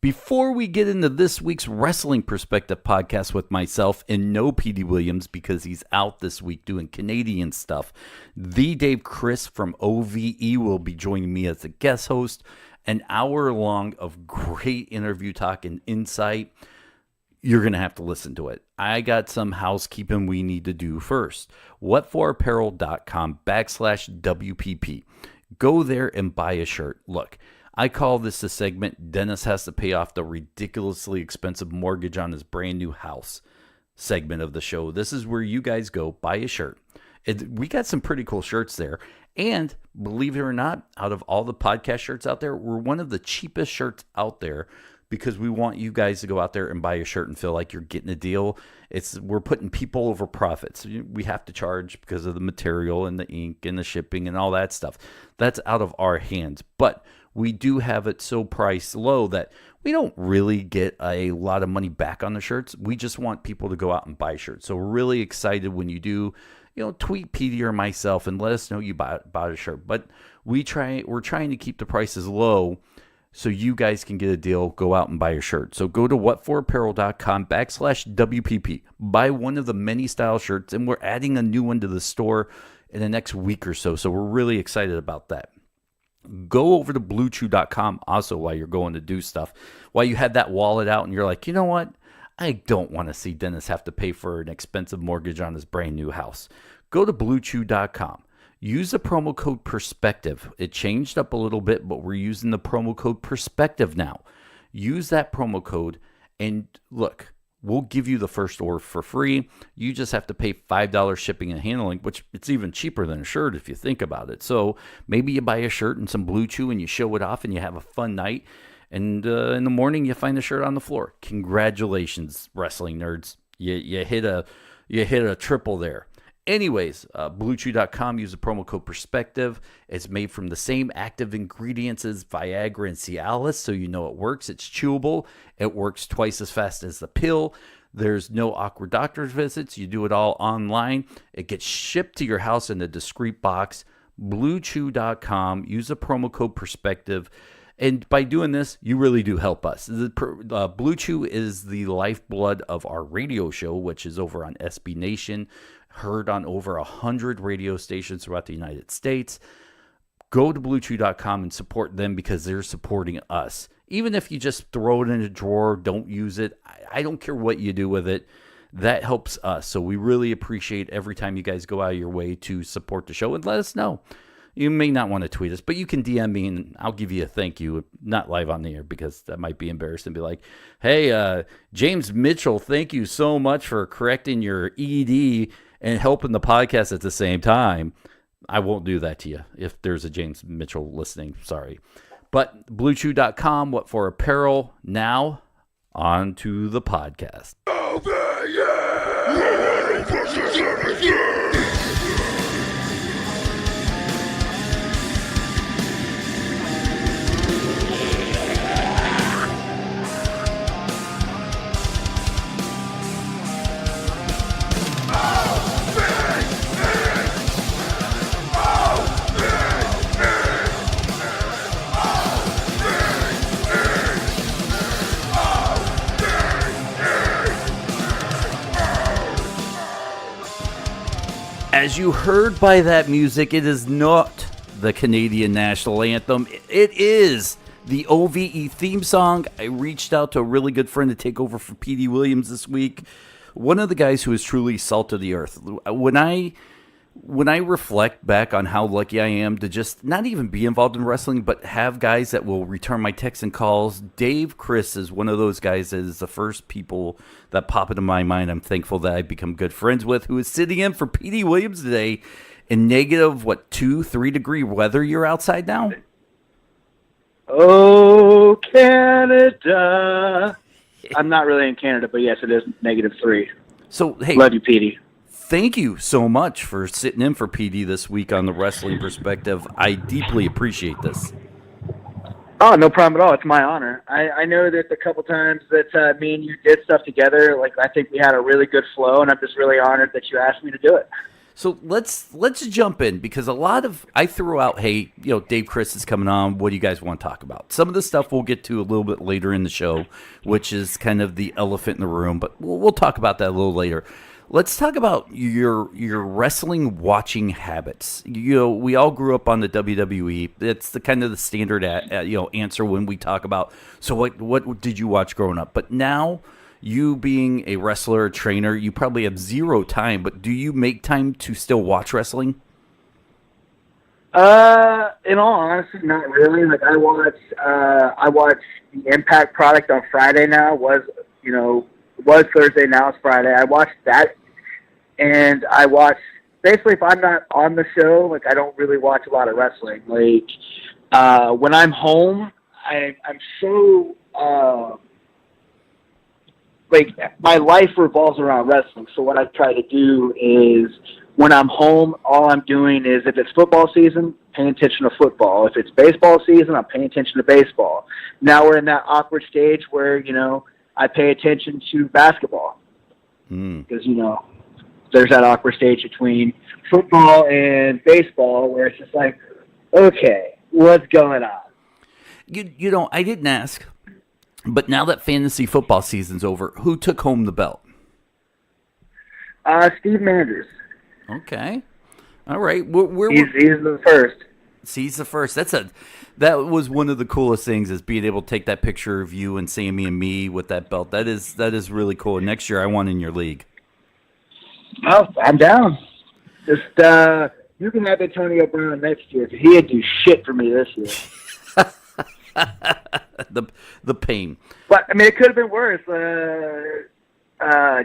Before we get into this week's Wrestling Perspective podcast with myself and no Petey Williams because he's out this week doing Canadian stuff, the Dave Crist from OVE will be joining me as a guest host. An hour long of great interview talk and insight. You're going to have to listen to it. I got some housekeeping we need to do first. whatforapparel.com/WPP. Go there and buy a shirt. Look, I call this a segment, Dennis has to pay off the ridiculously expensive mortgage on his brand new house segment of the show. This is where you guys go, buy a shirt. We got some pretty cool shirts there. And believe it or not, out of all the podcast shirts out there, we're one of the cheapest shirts out there because we want you guys to go out there and buy a shirt and feel like you're getting a deal. We're putting people over profits. We have to charge because of the material and the ink and the shipping and all that stuff. That's out of our hands. But we do have it so priced low that we don't really get a lot of money back on the shirts. We just want people to go out and buy shirts. So we're really excited when you do, tweet Petey or myself and let us know you bought a shirt. But we're trying to keep the prices low so you guys can get a deal. Go out and buy a shirt. So go to whatforapparel.com/WPP. Buy one of the many style shirts, and we're adding a new one to the store in the next week or so. So we're really excited about that. Go over to bluechew.com also while you're going to do stuff. While you had that wallet out and you're like, you know what? I don't want to see Dennis have to pay for an expensive mortgage on his brand new house. Go to bluechew.com. Use the promo code PERSPECTIVE. It changed up a little bit, but we're using the promo code PERSPECTIVE now. Use that promo code and look, we'll give you the first order for free. You just have to pay $5 shipping and handling, which it's even cheaper than a shirt if you think about it. So maybe you buy a shirt and some Blue Chew and you show it off and you have a fun night. And in the morning you find the shirt on the floor. Congratulations, wrestling nerds. You hit a triple there. Anyways, BlueChew.com, use the promo code PERSPECTIVE. It's made from the same active ingredients as Viagra and Cialis, so you know it works. It's chewable. It works twice as fast as the pill. There's no awkward doctor's visits. You do it all online. It gets shipped to your house in a discreet box. BlueChew.com. Use the promo code PERSPECTIVE. And by doing this, you really do help us. Blue Chew is the lifeblood of our radio show, which is over on SB Nation, heard on over 100 radio stations throughout the United States. Go to bluechew.com and support them because they're supporting us. Even if you just throw it in a drawer, don't use it, I don't care what you do with it. That helps us. So we really appreciate every time you guys go out of your way to support the show and let us know. You may not want to tweet us, but you can DM me and I'll give you a thank you. Not live on the air because that might be embarrassing. Be like, hey, James Mitchell, thank you so much for correcting your ED and helping the podcast at the same time. I won't do that to you if there's a James Mitchell listening. Sorry. But BlueChew.com, what for apparel. Now, on to the podcast. As you heard by that music, it is not the Canadian national anthem. It is the OVE theme song. I reached out to a really good friend to take over for Petey Williams this week. One of the guys who is truly salt of the earth. When I reflect back on how lucky I am to just not even be involved in wrestling, but have guys that will return my texts and calls, Dave Crist is one of those guys that is the first people that pop into my mind. I'm thankful that I've become good friends with, who is sitting in for Petey Williams today in negative, 2-3 degree weather. You're outside now? Oh, Canada. I'm not really in Canada, but yes, it is -3. So, hey. Love you, Petey. Thank you so much for sitting in for PD this week on the Wrestling Perspective. I deeply appreciate this. Oh, no problem at all. It's my honor. I know that a couple times that me and you did stuff together. Like, I think we had a really good flow, and I'm just really honored that you asked me to do it. So let's jump in, because I threw out, hey, Dave Crist is coming on. What do you guys want to talk about? Some of the stuff we'll get to a little bit later in the show, which is kind of the elephant in the room, but we'll talk about that a little later. Let's talk about your wrestling watching habits. We all grew up on the WWE. It's the kind of the standard answer when we talk about. So what did you watch growing up? But now, you being a wrestler, a trainer, you probably have zero time. But do you make time to still watch wrestling? In all honesty, not really. Like I watch the Impact product on Friday now. Was Thursday, now it's Friday. I watched that. And I watch, basically, if I'm not on the show, like, I don't really watch a lot of wrestling. Like, when I'm home, I'm so, my life revolves around wrestling. So what I try to do is, when I'm home, all I'm doing is, if it's football season, paying attention to football. If it's baseball season, I'm paying attention to baseball. Now we're in that awkward stage where, I pay attention to basketball. Because, there's that awkward stage between football and baseball where it's just like, okay, what's going on? I didn't ask, but now that fantasy football season's over, who took home the belt? Steve Manders. Okay. All right. He's the first. He's the first. That was one of the coolest things, is being able to take that picture of you and Sammy and me with that belt. That is really cool. And next year I want in your league. Oh, I'm down. Just you can have Antonio Brown next year. He didn't do shit for me this year. the pain. But I mean, it could have been worse.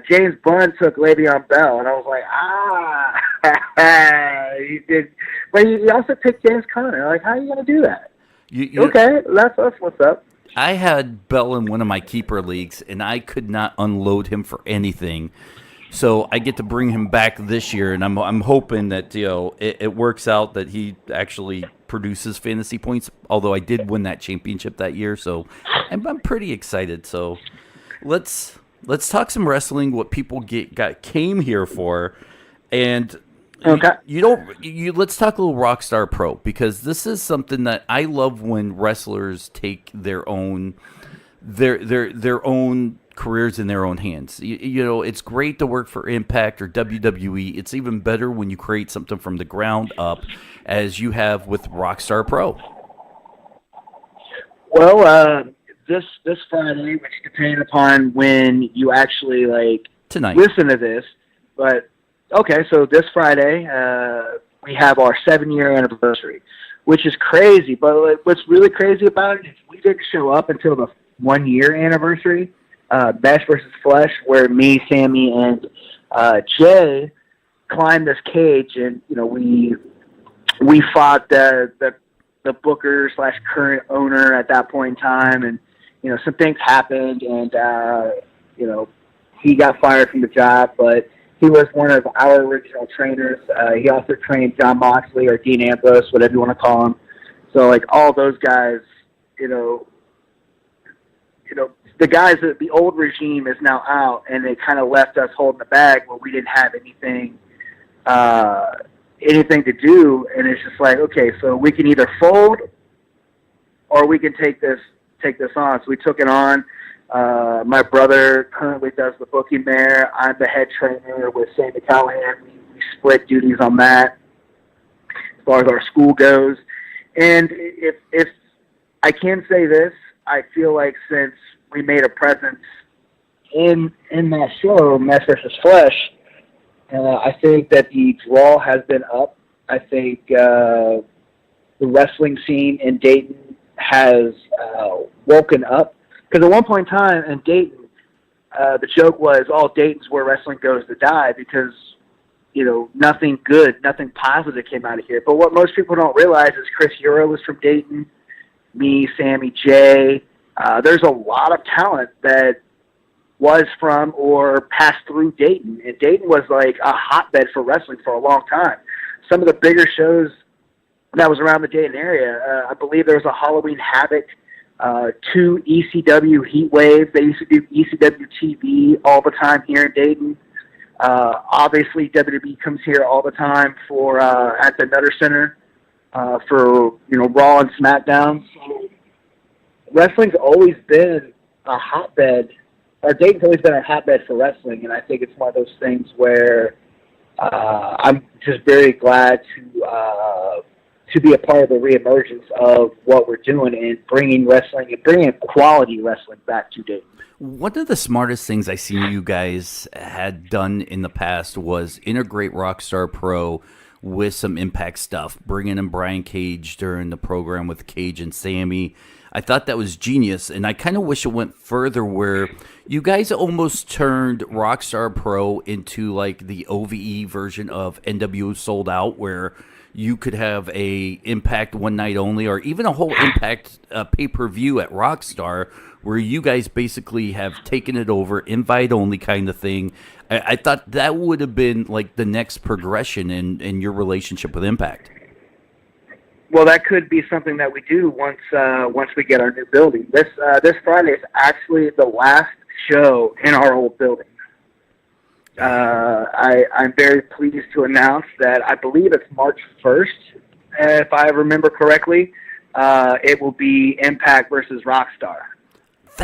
James Bond took Le'Veon Bell, and I was like, he did. But he also picked James Conner. Like, how are you gonna do that? Okay, that's what's up. I had Bell in one of my keeper leagues, and I could not unload him for anything. So I get to bring him back this year, and I'm hoping that it works out, that he actually produces fantasy points. Although I did win that championship that year, so I'm pretty excited. So let's talk some wrestling. What people came here for, and okay, let's talk a little Rockstar Pro, because this is something that I love when wrestlers take their own careers in their own hands. It's great to work for Impact or WWE. It's even better when you create something from the ground up, as you have with Rockstar Pro. Well, this Friday, which depending upon when you actually tonight listen to this, but okay, so this Friday we have our 7-year anniversary, which is crazy. But what's really crazy about it is we didn't show up until the 1-year anniversary. Mesh versus Flesh, where me, Sammy, and Jay climbed this cage, and we fought the booker / current owner at that point in time, and some things happened, and he got fired from the job, but he was one of our original trainers. He also trained John Moxley or Dean Ambrose, whatever you want to call him. So all those guys, the guys that the old regime is now out, and they kind of left us holding the bag where we didn't have anything to do. And it's just like, okay, so we can either fold or we can take this on. So we took it on. My brother currently does the booking there. I'm the head trainer with Sammy Callahan. We split duties on that as far as our school goes. And if I can say this, I feel like since we made a presence in that show, Mesh versus Flesh, I think that the draw has been up. I think the wrestling scene in Dayton has woken up. Because at one point in time in Dayton, the joke was, all Dayton's where wrestling goes to die, because, nothing good, nothing positive came out of here. But what most people don't realize is Chris Hero was from Dayton, me, Sammy, Jay. There's a lot of talent that was from or passed through Dayton. And Dayton was like a hotbed for wrestling for a long time. Some of the bigger shows that was around the Dayton area, I believe there was a Halloween Havoc, 2 ECW Heat Waves. They used to do ECW TV all the time here in Dayton. Obviously, WWE comes here all the time for at the Nutter Center for Raw and SmackDown. So wrestling's always been a hotbed. Dayton's always been a hotbed for wrestling, and I think it's one of those things where I'm just very glad to be a part of the reemergence of what we're doing and bringing wrestling and bringing quality wrestling back to Dayton. One of the smartest things I seen you guys had done in the past was integrate Rockstar Pro with some Impact stuff, bringing in Brian Cage during the program with Cage and Sammy. I thought that was genius, and I kind of wish it went further where you guys almost turned Rockstar Pro into like the OVE version of NWO Sold Out, where you could have a Impact one night only, or even a whole Impact pay-per-view at Rockstar, where you guys basically have taken it over, invite only kind of thing. I thought that would have been like the next progression in your relationship with Impact. Well, that could be something that we do once we get our new building. This Friday is actually the last show in our old building. I'm very pleased to announce that I believe it's March 1st, if I remember correctly. It will be Impact versus Rockstar.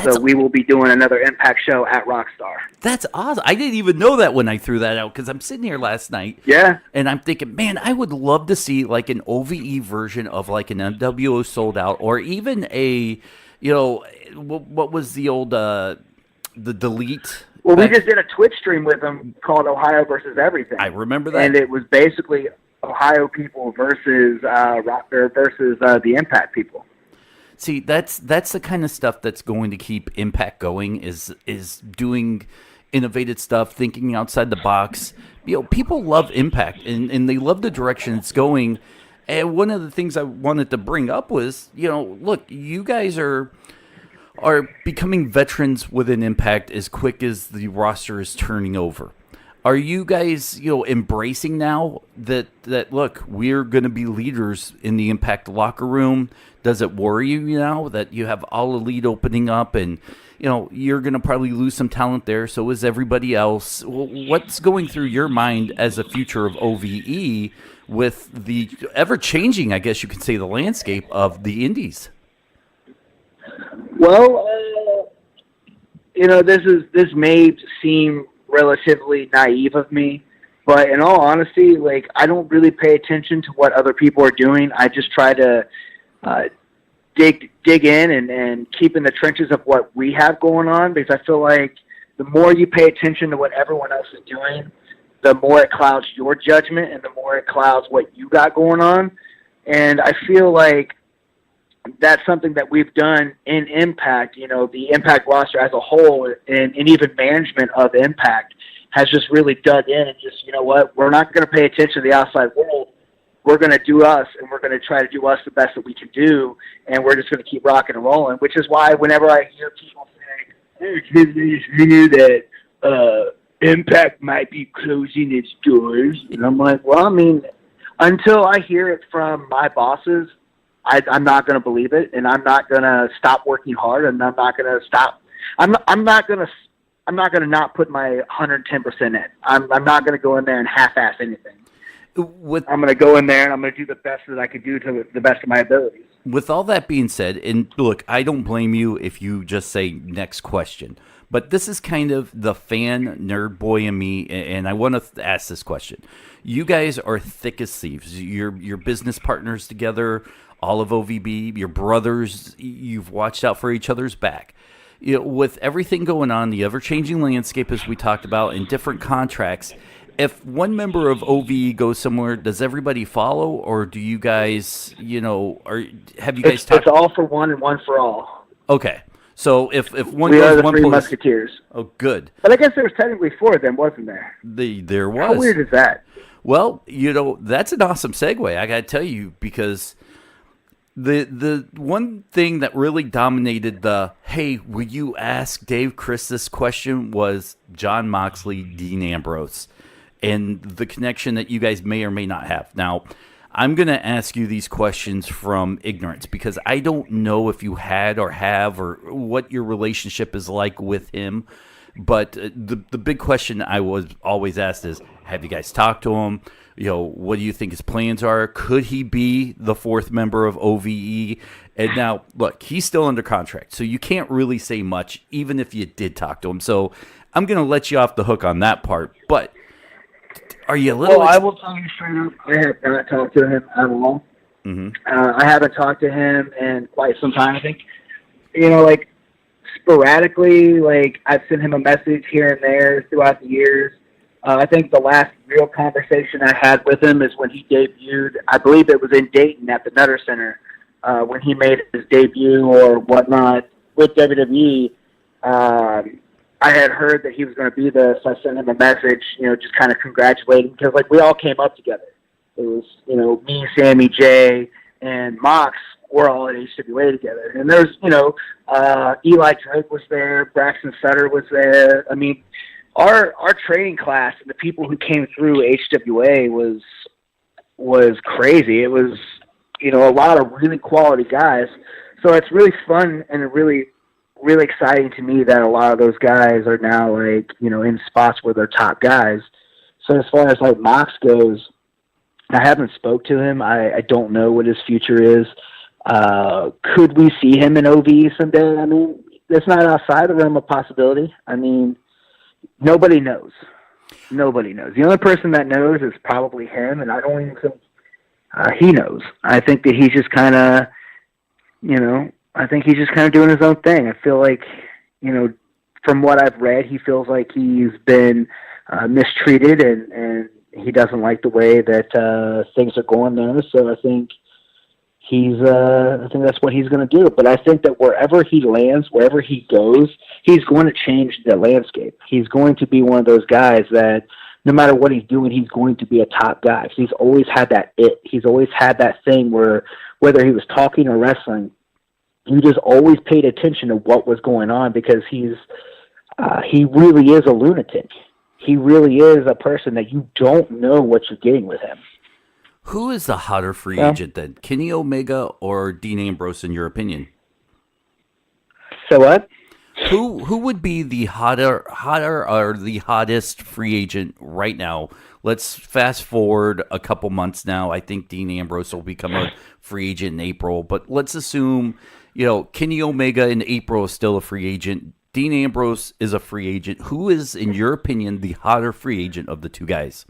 So we will be doing another Impact show at Rockstar. That's awesome. I didn't even know that when I threw that out, because I'm sitting here last night. Yeah. And I'm thinking, man, I would love to see like an OVE version of like an NWO Sold Out, or even a, what was the old, the Delete? Well, we just did a Twitch stream with them called Ohio versus Everything. I remember that. And it was basically Ohio people versus the Impact people. See, that's the kind of stuff that's going to keep Impact going, is doing innovative stuff, thinking outside the box. People love Impact, and they love the direction it's going. And one of the things I wanted to bring up was, look, you guys are becoming veterans within Impact as quick as the roster is turning over. Are you guys, embracing now that look, we're going to be leaders in the Impact locker room? Does it worry you now that you have All Elite opening up, and you're going to probably lose some talent there? So is everybody else. What's going through your mind as a future of OVE with the ever-changing, I guess you could say, the landscape of the indies? Well, this may seem relatively naive of me, but in all honesty, like, I don't really pay attention to what other people are doing. I just try to dig in and keep in the trenches of what we have going on, because I feel like the more you pay attention to what everyone else is doing, the more it clouds your judgment and the more it clouds what you got going on. And I feel like that's something that we've done in Impact. The Impact roster as a whole and even management of Impact has just really dug in and just, we're not going to pay attention to the outside world. We're going to do us, and we're going to try to do us the best that we can do, and we're just going to keep rocking and rolling, which is why whenever I hear people say, hey, hear that Impact might be closing its doors, and I'm like, well, I mean, until I hear it from my bosses, I'm not going to believe it, and I'm not going to stop working hard, and I'm not going to stop. I'm not going to not put my 110% in. I'm not going to go in there and half-ass anything. I'm going to go in there and I'm going to do the best that I can do to the best of my abilities. With all that being said, and look, I don't blame you if you just say next question, but this is kind of the fan nerd boy in me, and I want to ask this question. You guys are thick as thieves. You're business partners together, all of OVB, your brothers. You've watched out for each other's back. With everything going on, the ever-changing landscape, as we talked about, and different contracts, if one member of OVE goes somewhere, does everybody follow, or do you guys, have you guys talked? It's all for one and one for all. Okay. So if one we goes are the one Three place, Musketeers. Oh, good. But I guess there was technically four of them, wasn't there? There was. How weird is that? Well, that's an awesome segue, I got to tell you, because the one thing that really dominated the, hey, will you ask Dave Crist this question, was Jon Moxley, Dean Ambrose, and the connection that you guys may or may not have. Now, I'm going to ask you these questions from ignorance, because I don't know if you had or have, or what your relationship is like with him. But the big question I was always asked is, have you guys talked to him? What do you think his plans are? Could he be the fourth member of OVE? And now, look, he's still under contract, so you can't really say much, even if you did talk to him. So I'm going to let you off the hook on that part. But are you a little... Well, I will tell you straight up, I have not talked to him at all. Mm-hmm. I haven't talked to him in quite some time, I think. Sporadically, I've sent him a message here and there throughout the years. I think the last real conversation I had with him is when he debuted, I believe it was in Dayton at the Nutter Center, when he made his debut or whatnot with WWE. I had heard that he was going to be there, so I sent him a message, just kind of congratulating, because, we all came up together. It was, me, Sammy, Jay, and Mox were all at HWA together. And there's, Eli Drake was there, Braxton Sutter was there. I mean, our training class and the people who came through HWA was crazy. It was, a lot of really quality guys. So it's really fun and really, really exciting to me that a lot of those guys are now in spots where they're top guys. So as far as Mox goes, I haven't spoke to him. I don't know what his future is. Could we see him in OV someday? I mean, it's not outside the realm of possibility. I mean, nobody knows. Nobody knows. The only person that knows is probably him, and I don't even think he knows. I think that he's just kind of, I think he's just kind of doing his own thing. I feel like, from what I've read, he feels like he's been mistreated, and he doesn't like the way that things are going there. So I think I think that's what he's going to do. But I think that wherever he lands, wherever he goes, he's going to change the landscape. He's going to be one of those guys that no matter what he's doing, he's going to be a top guy. He's always had that it. He's always had that thing where whether he was talking or wrestling, you just always paid attention to what was going on, because he really is a lunatic. He really is a person that you don't know what you're getting with him. Who is the hotter free agent then? Kenny Omega or Dean Ambrose, in your opinion? So what? Who would be the hotter or the hottest free agent right now? Let's fast forward a couple months now. I think Dean Ambrose will become a free agent in April, but let's assume, Kenny Omega in April is still a free agent. Dean Ambrose is a free agent. Who is, in your opinion, the hotter free agent of the two guys?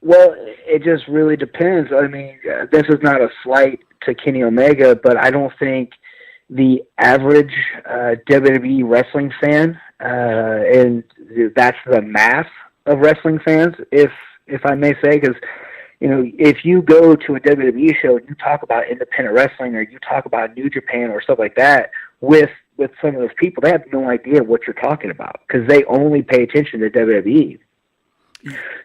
Well, it just really depends. I mean, this is not a slight to Kenny Omega, but I don't think the average WWE wrestling fan, and that's the mass of wrestling fans, if I may say, because, if you go to a WWE show and you talk about independent wrestling or you talk about New Japan or stuff like that with some of those people, they have no idea what you're talking about because they only pay attention to WWE.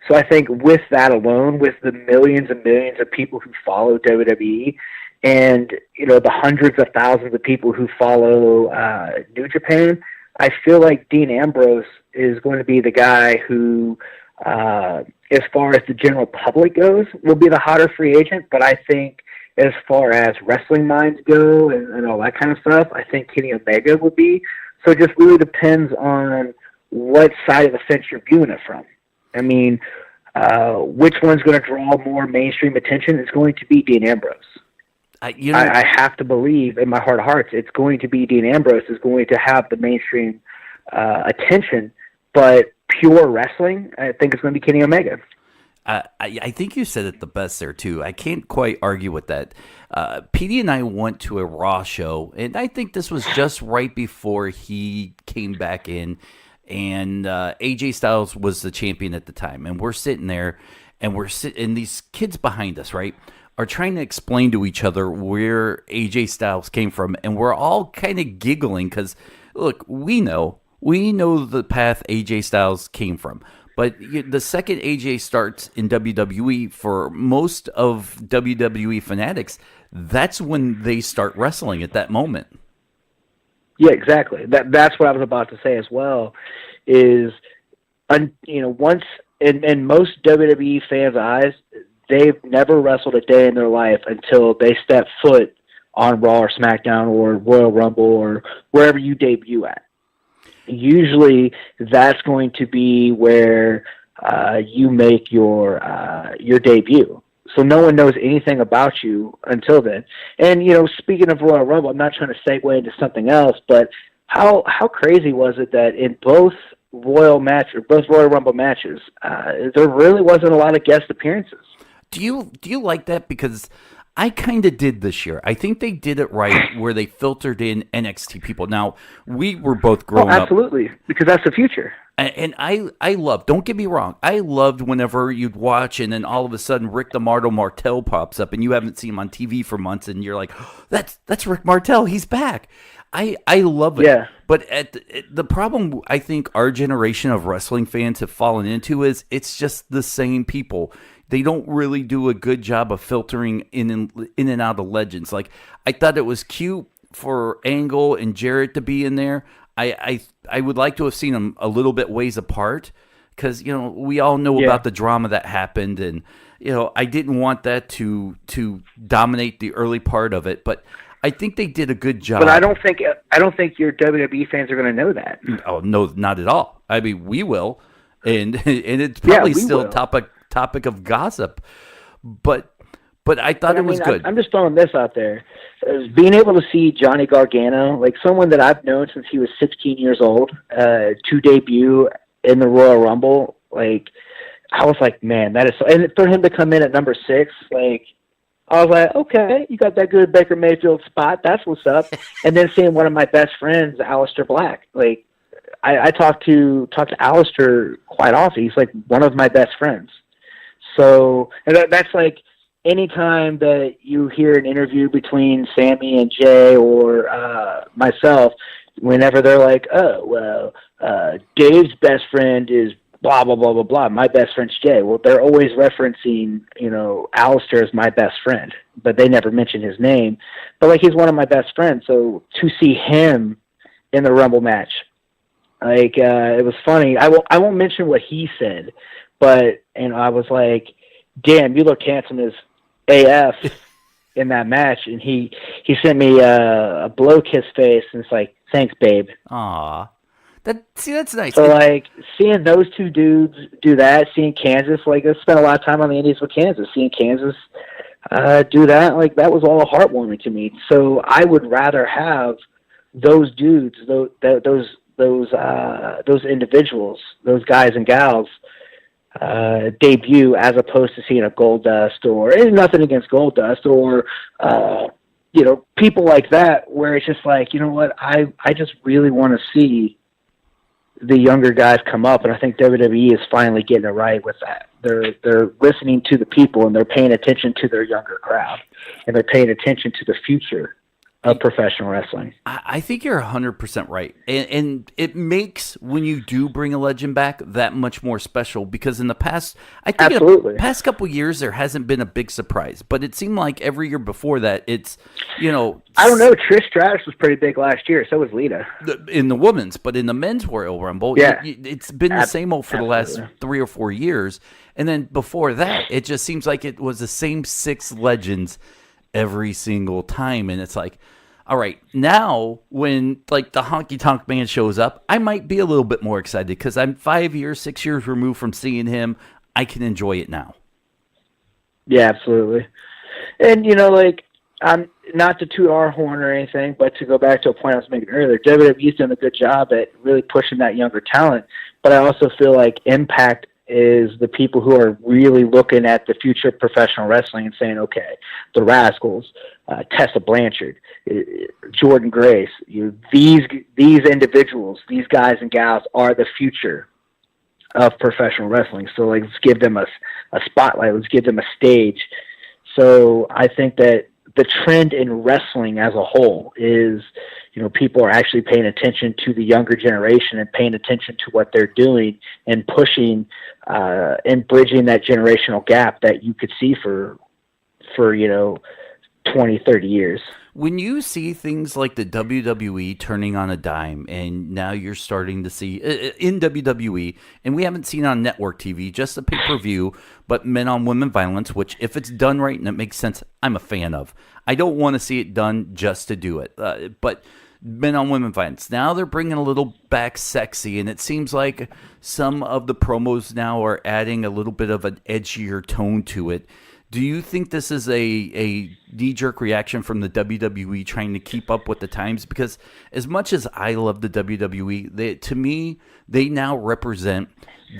So I think with that alone, with the millions and millions of people who follow WWE and, the hundreds of thousands of people who follow New Japan, I feel like Dean Ambrose is going to be the guy who, as far as the general public goes, will be the hotter free agent. But I think as far as wrestling minds go and all that kind of stuff, I think Kenny Omega would be. So it just really depends on what side of the fence you're viewing it from. I mean, which one's going to draw more mainstream attention? It's going to be Dean Ambrose. I have to believe in my heart of hearts it's going to be Dean Ambrose is going to have the mainstream attention, but pure wrestling, I think it's going to be Kenny Omega. I think you said it the best there, too. I can't quite argue with that. Petey and I went to a Raw show, and I think this was just right before he came back in, and AJ Styles was the champion at the time. And we're sitting there, and and these kids behind us, right, are trying to explain to each other where AJ Styles came from, and we're all kind of giggling because, look, we know the path AJ Styles came from. But the second AJ starts in WWE, for most of WWE fanatics, that's when they start wrestling at that moment. Yeah, exactly. That's what I was about to say as well. Is once in most WWE fans' eyes, they've never wrestled a day in their life until they step foot on Raw or SmackDown or Royal Rumble or wherever you debut at. usually that's going to be where you make your debut. So no one knows anything about you until then. And, speaking of Royal Rumble, I'm not trying to segue into something else, but how crazy was it that in both Royal Rumble matches, there really wasn't a lot of guest appearances? Do you like that? Because I kind of did this year. I think they did it right where they filtered in NXT people. Now, we were both growing up. Absolutely, because that's the future. And I loved, don't get me wrong, I loved whenever you'd watch and then all of a sudden Rick the Martel pops up and you haven't seen him on TV for months and you're like, oh, that's Rick Martel, he's back. I love it. Yeah. But the problem I think our generation of wrestling fans have fallen into is it's just the same people. They don't really do a good job of filtering in and out of legends. Like, I thought it was cute for Angle and Jarrett to be in there. I would like to have seen them a little bit ways apart because, we all know about the drama that happened. And, I didn't want that to dominate the early part of it. But I think they did a good job. But I don't think your WWE fans are going to know that. Oh, no, not at all. I mean, we will. And it's probably still topic of gossip. But I thought it was good. I'm just throwing this out there. Being able to see Johnny Gargano, like someone that I've known since he was 16 years old, to debut in the Royal Rumble, like, I was like, man, that is so. And for him to come in at number 6, like, I was like, okay, you got that good Baker Mayfield spot. That's what's up. And then seeing one of my best friends, Aleister Black, like, I talk to Aleister quite often. He's like one of my best friends. So and that's like, anytime that you hear an interview between Sammy and Jay or myself, whenever they're like, oh, well, Dave's best friend is blah, blah, blah, blah, blah. My best friend's Jay. Well, they're always referencing, Aleister as my best friend, but they never mention his name. But, like, he's one of my best friends. So to see him in the Rumble match, like, it was funny. I won't mention what he said, but, I was like, damn, you look handsome as AF in that match. And he sent me a blow kiss face, and it's like, thanks, babe. Aw. That's nice. So, like, seeing those two dudes do that, seeing Kansas, like, I spent a lot of time on the Indies with Kansas, seeing Kansas do that, like, that was all heartwarming to me. So I would rather have those dudes, those individuals, those guys and gals, debut as opposed to seeing a Goldust or nothing against Goldust or people like that, where it's just like, you know what, I just really want to see the younger guys come up, and I think WWE is finally getting it right with that. They're listening to the people, and they're paying attention to their younger crowd, and they're paying attention to the future of professional wrestling. I think you're 100% right. And it makes, when you do bring a legend back, that much more special, because in the past, I think Absolutely. In the past couple of years, there hasn't been a big surprise, but it seemed like every year before that, it's, I don't know, Trish Stratus was pretty big last year, so was Lita. In the women's, but in the men's Royal Rumble, it's been the same old for the last 3 or 4 years. And then before that, it just seems like it was the same 6 legends every single time. And it's like, all right, now when like the Honky Tonk Man shows up, I might be a little bit more excited because I'm 5 years, 6 years removed from seeing him. I can enjoy it now. Yeah, absolutely. And, like, I'm not to toot our horn or anything, but to go back to a point I was making earlier, WWE's done a good job at really pushing that younger talent. But I also feel like Impact is the people who are really looking at the future of professional wrestling and saying, okay, the Rascals, Tessa Blanchard, Jordan Grace, these individuals, these guys and gals are the future of professional wrestling. So, like, let's give them a spotlight. Let's give them a stage. So I think that the trend in wrestling as a whole is, people are actually paying attention to the younger generation and paying attention to what they're doing and pushing and bridging that generational gap that you could see for 20, 30 years. When you see things like the WWE turning on a dime, and now you're starting to see in WWE, and we haven't seen on network TV, just the pay-per-view, but men on women violence, which if it's done right and it makes sense, I'm a fan of. I don't want to see it done just to do it. But men on women fights. Now they're bringing a little back sexy, and it seems like some of the promos now are adding a little bit of an edgier tone to it. Do you think this is a knee-jerk reaction from the WWE trying to keep up with the times? Because as much as I love the WWE, to me, they now represent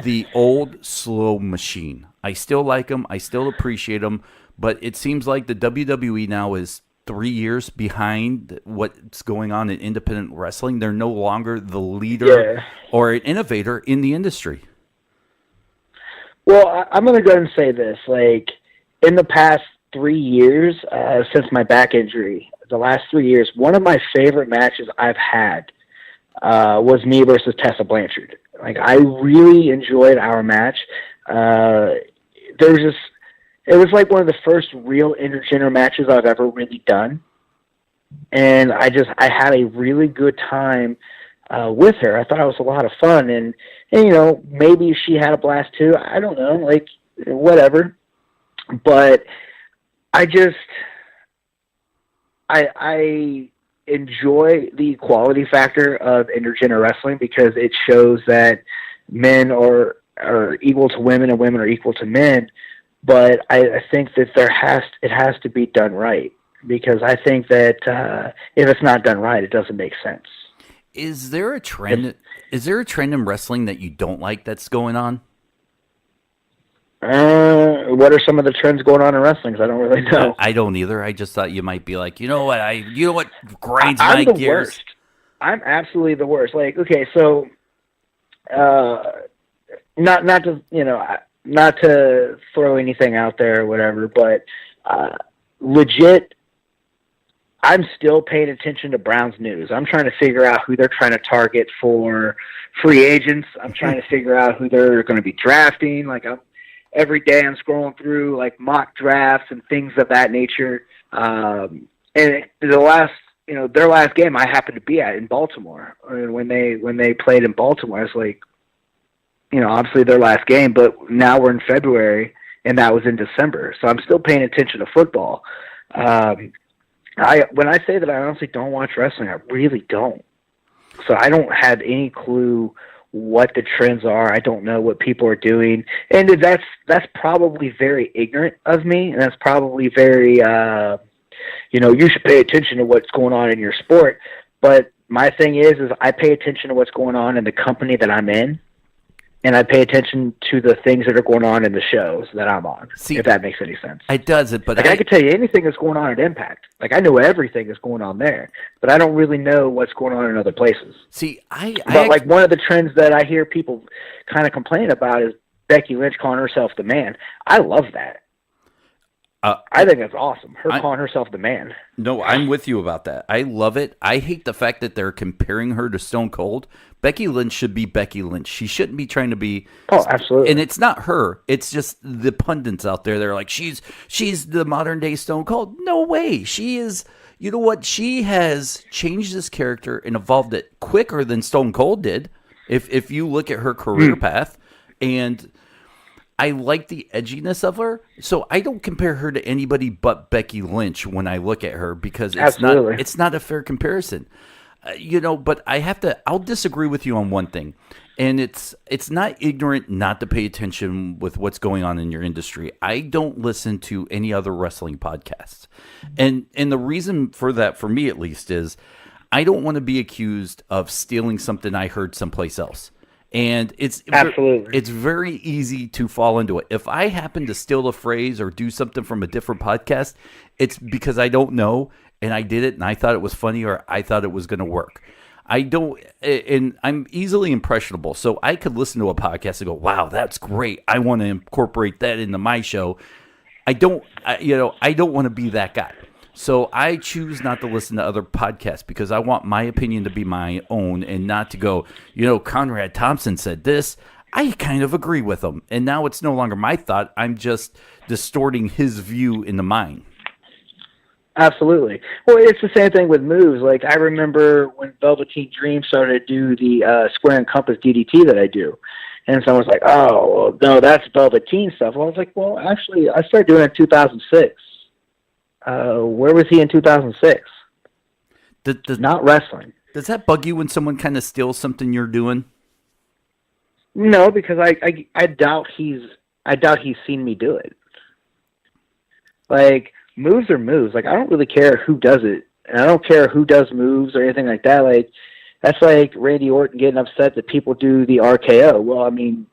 the old slow machine. I still like them. I still appreciate them. But it seems like the WWE now is 3 years behind what's going on in independent wrestling. They're no longer the leader or an innovator in the industry. Well, I'm going to go ahead and say this. Like, in the past 3 years, since my back injury, the last 3 years, one of my favorite matches I've had was me versus Tessa Blanchard. Like, I really enjoyed our match. It was like one of the first real intergender matches I've ever really done. And I had a really good time with her. I thought it was a lot of fun. And, you know, maybe she had a blast too. I don't know, like, whatever. But I enjoy the equality factor of intergender wrestling because it shows that men are equal to women and women are equal to men. But I think that it has to be done right, because I think that if it's not done right, it doesn't make sense. Is there a trend? Is there a trend in wrestling that you don't like that's going on? What are some of the trends going on in wrestling? 'Cause I don't really know. I don't either. I just thought you might be like, you know what grinds my gears. Worst. I'm absolutely the worst. Like, okay, so not to throw anything out there or whatever, but legit, I'm still paying attention to Brown's news. I'm trying to figure out who they're trying to target for free agents. I'm trying to figure out who they're going to be drafting. Like, every day I'm scrolling through like mock drafts and things of that nature. And their last game I happened to be at in Baltimore. And when they played in Baltimore, I was like, you know, obviously their last game, but now we're in February and that was in December. So I'm still paying attention to football. When I say that I honestly don't watch wrestling, I really don't. So I don't have any clue what the trends are. I don't know what people are doing. And that's probably very ignorant of me. And that's probably very, you should pay attention to what's going on in your sport. But my thing is I pay attention to what's going on in the company that I'm in. And I pay attention to the things that are going on in the shows that I'm on, if that makes any sense. It does it, but I could tell you anything that's going on at Impact. Like, I know everything that's going on there, but I don't really know what's going on in other places. See, But one of the trends that I hear people kind of complain about is Becky Lynch calling herself the man. I love that. I think that's awesome. Calling herself the man. No, I'm with you about that. I love it. I hate the fact that they're comparing her to Stone Cold. Becky Lynch should be Becky Lynch. She shouldn't be trying to be. Oh, absolutely. And it's not her. It's just the pundits out there. They're like, she's the modern day Stone Cold. No way. She is. You know what? She has changed this character and evolved it quicker than Stone Cold did. If you look at her career path, and I like the edginess of her, so I don't compare her to anybody but Becky Lynch when I look at her, because it's not a fair comparison. But I'll disagree with you on one thing, and it's not ignorant not to pay attention with what's going on in your industry. I don't listen to any other wrestling podcasts, and the reason for that, for me at least, is I don't want to be accused of stealing something I heard someplace else. And it's very easy to fall into it. If I happen to steal a phrase or do something from a different podcast, it's because I don't know, and I did it and I thought it was funny, or I thought it was going to work. And I'm easily impressionable, so I could listen to a podcast and go, "Wow, that's great. I want to incorporate that into my show." I don't want to be that guy. So I choose not to listen to other podcasts because I want my opinion to be my own and not to go, Conrad Thompson said this. I kind of agree with him. And now it's no longer my thought. I'm just distorting his view into mine. Absolutely. Well, it's the same thing with moves. Like, I remember when Velveteen Dream started to do the square and compass DDT that I do. And someone's like, oh, well, no, that's Velveteen stuff. Well, I was like, well, actually, I started doing it in 2006. Where was he in 2006? not wrestling. Does that bug you when someone kind of steals something you're doing? No, because I doubt he's seen me do it. Like, moves are moves. Like, I don't really care who does it, and I don't care who does moves or anything like that. Like, that's like Randy Orton getting upset that people do the RKO. Well, I mean,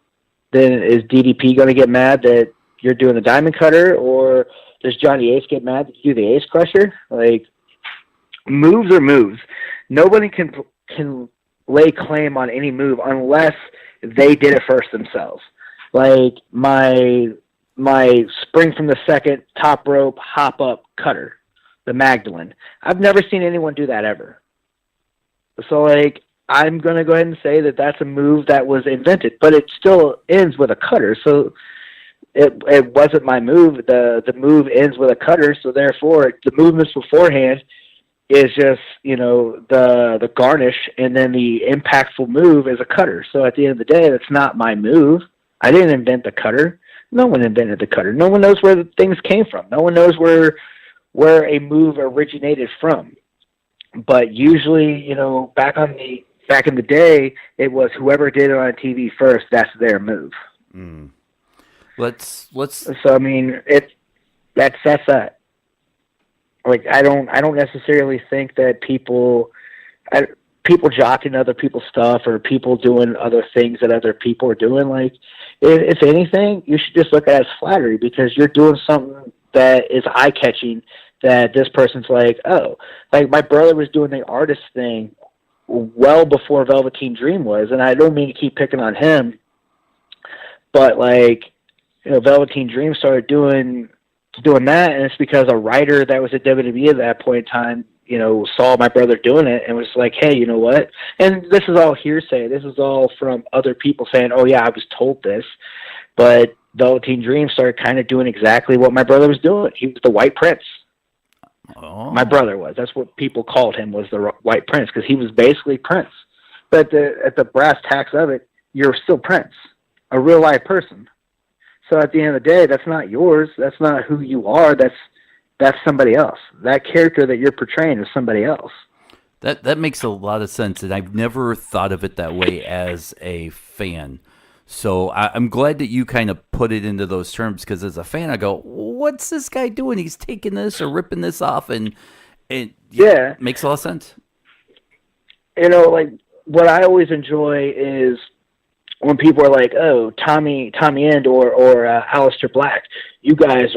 then is DDP going to get mad that you're doing the Diamond Cutter, or does Johnny Ace get mad that you do the Ace Crusher? Like, moves are moves. Nobody can lay claim on any move unless they did it first themselves. Like my spring from the second top rope hop up cutter, the Magdalene. I've never seen anyone do that ever. So, like, I'm going to go ahead and say that that's a move that was invented, but it still ends with a cutter. So it wasn't my move. The move ends with a cutter. So therefore the movements beforehand is just, the garnish, and then the impactful move is a cutter. So at the end of the day, that's not my move. I didn't invent the cutter. No one invented the cutter. No one knows where the things came from. No one knows where a move originated from. But usually, back in the day, it was whoever did it on TV first, that's their move. Mm. Let's. So I mean, that's that. Like, I don't necessarily think that people jocking other people's stuff or people doing other things that other people are doing. Like, if anything, you should just look at it as flattery, because you're doing something that is eye catching. That this person's like, oh, like my brother was doing the artist thing well before Velveteen Dream was, and I don't mean to keep picking on him, but like, Velveteen Dream started doing that, and it's because a writer that was at WWE at that point in time, saw my brother doing it and was like, hey, you know what? And this is all hearsay. This is all from other people saying, oh yeah, I was told this, but Velveteen Dream started kind of doing exactly what my brother was doing. He was the White Prince. Oh. My brother was. That's what people called him, was the White Prince, because he was basically Prince. But at the brass tacks of it, you're still Prince, a real life person. So at the end of the day, that's not yours. That's not who you are. That's somebody else. That character that you're portraying is somebody else. That makes a lot of sense, and I've never thought of it that way as a fan. So I'm glad that you kind of put it into those terms, because as a fan, I go, what's this guy doing? He's taking this or ripping this off, and it makes a lot of sense. Like, what I always enjoy is when people are like, oh, Tommy End or Aleister Black, you guys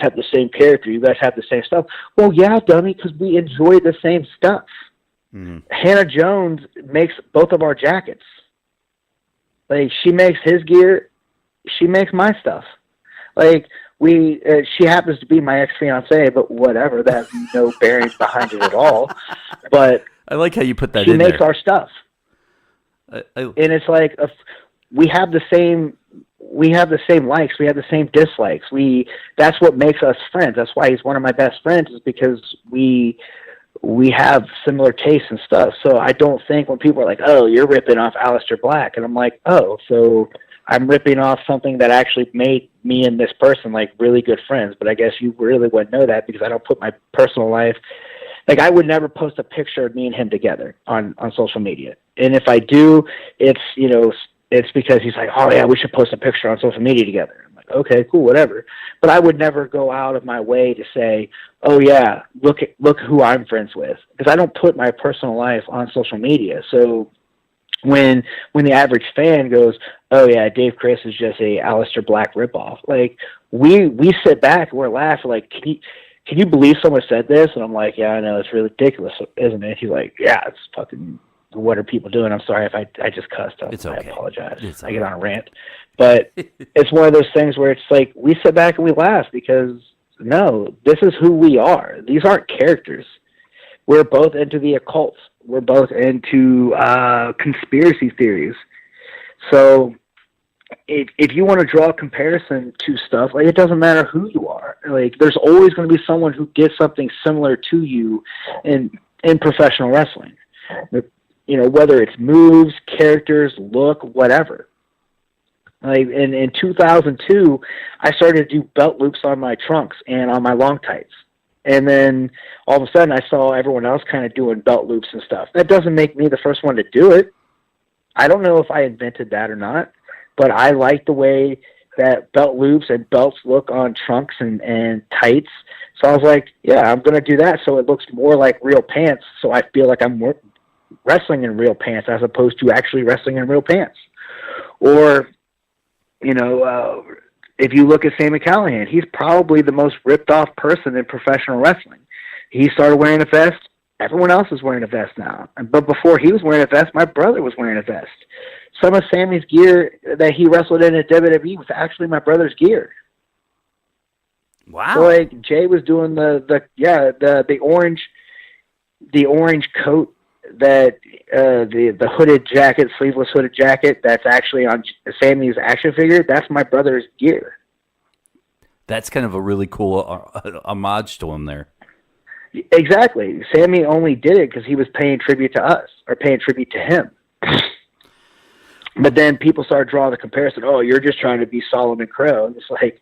have the same character, you guys have the same stuff. Well, yeah, dummy, because we enjoy the same stuff. Mm-hmm. Hannah Jones makes both of our jackets. Like, she makes his gear, she makes my stuff. Like, she happens to be my ex-fiance, but whatever, that has no bearing behind it at all. But I like how you put that in there. She makes our stuff. And it's like, we have the same likes, we have the same dislikes. That's what makes us friends. That's why he's one of my best friends, is because we have similar tastes and stuff. So I don't think when people are like, oh, you're ripping off Aleister Black, and I'm like, oh, so I'm ripping off something that actually made me and this person like really good friends. But I guess you really wouldn't know that, because I don't put my personal life, like, I would never post a picture of me and him together on social media. And if I do, it's because he's like, oh yeah, we should post a picture on social media together. I'm like, okay, cool, whatever. But I would never go out of my way to say, oh yeah, look who I'm friends with, because I don't put my personal life on social media. So when the average fan goes, oh yeah, Dave Crist is just a Aleister Black ripoff, like, we sit back and we're laughing, like, can you believe someone said this? And I'm like, yeah, I know, it's ridiculous, isn't it? He's like, yeah, it's fucking, what are people doing? I'm sorry if I just cussed. It's okay. I apologize. It's I get on a rant. But it's one of those things where it's like, we sit back and we laugh, because, no, this is who we are. These aren't characters. We're both into the occult. We're both into conspiracy theories. So if you want to draw a comparison to stuff, like, it doesn't matter who you are. Like, there's always going to be someone who gets something similar to you in professional wrestling. Whether it's moves, characters, look, whatever. Like, in 2002, I started to do belt loops on my trunks and on my long tights. And then all of a sudden I saw everyone else kind of doing belt loops and stuff. That doesn't make me the first one to do it. I don't know if I invented that or not, but I like the way that belt loops and belts look on trunks and tights. So I was like, yeah, I'm going to do that so it looks more like real pants, so I feel like I'm wrestling in real pants as opposed to actually wrestling in real pants. Or, if you look at Sami Callihan, he's probably the most ripped off person in professional wrestling. He started wearing a vest. Everyone else is wearing a vest now. But before he was wearing a vest, my brother was wearing a vest. Some of Sammy's gear that he wrestled in at WWE was actually my brother's gear. Wow. So like Jay was doing the orange coat, that the hooded jacket, sleeveless hooded jacket that's actually on Sammy's action figure. That's my brother's gear. That's kind of a really cool homage to him there. Exactly. Sammy only did it because he was paying tribute to us, or paying tribute to him. But then people started drawing the comparison. Oh, you're just trying to be Solomon Crow. And it's like,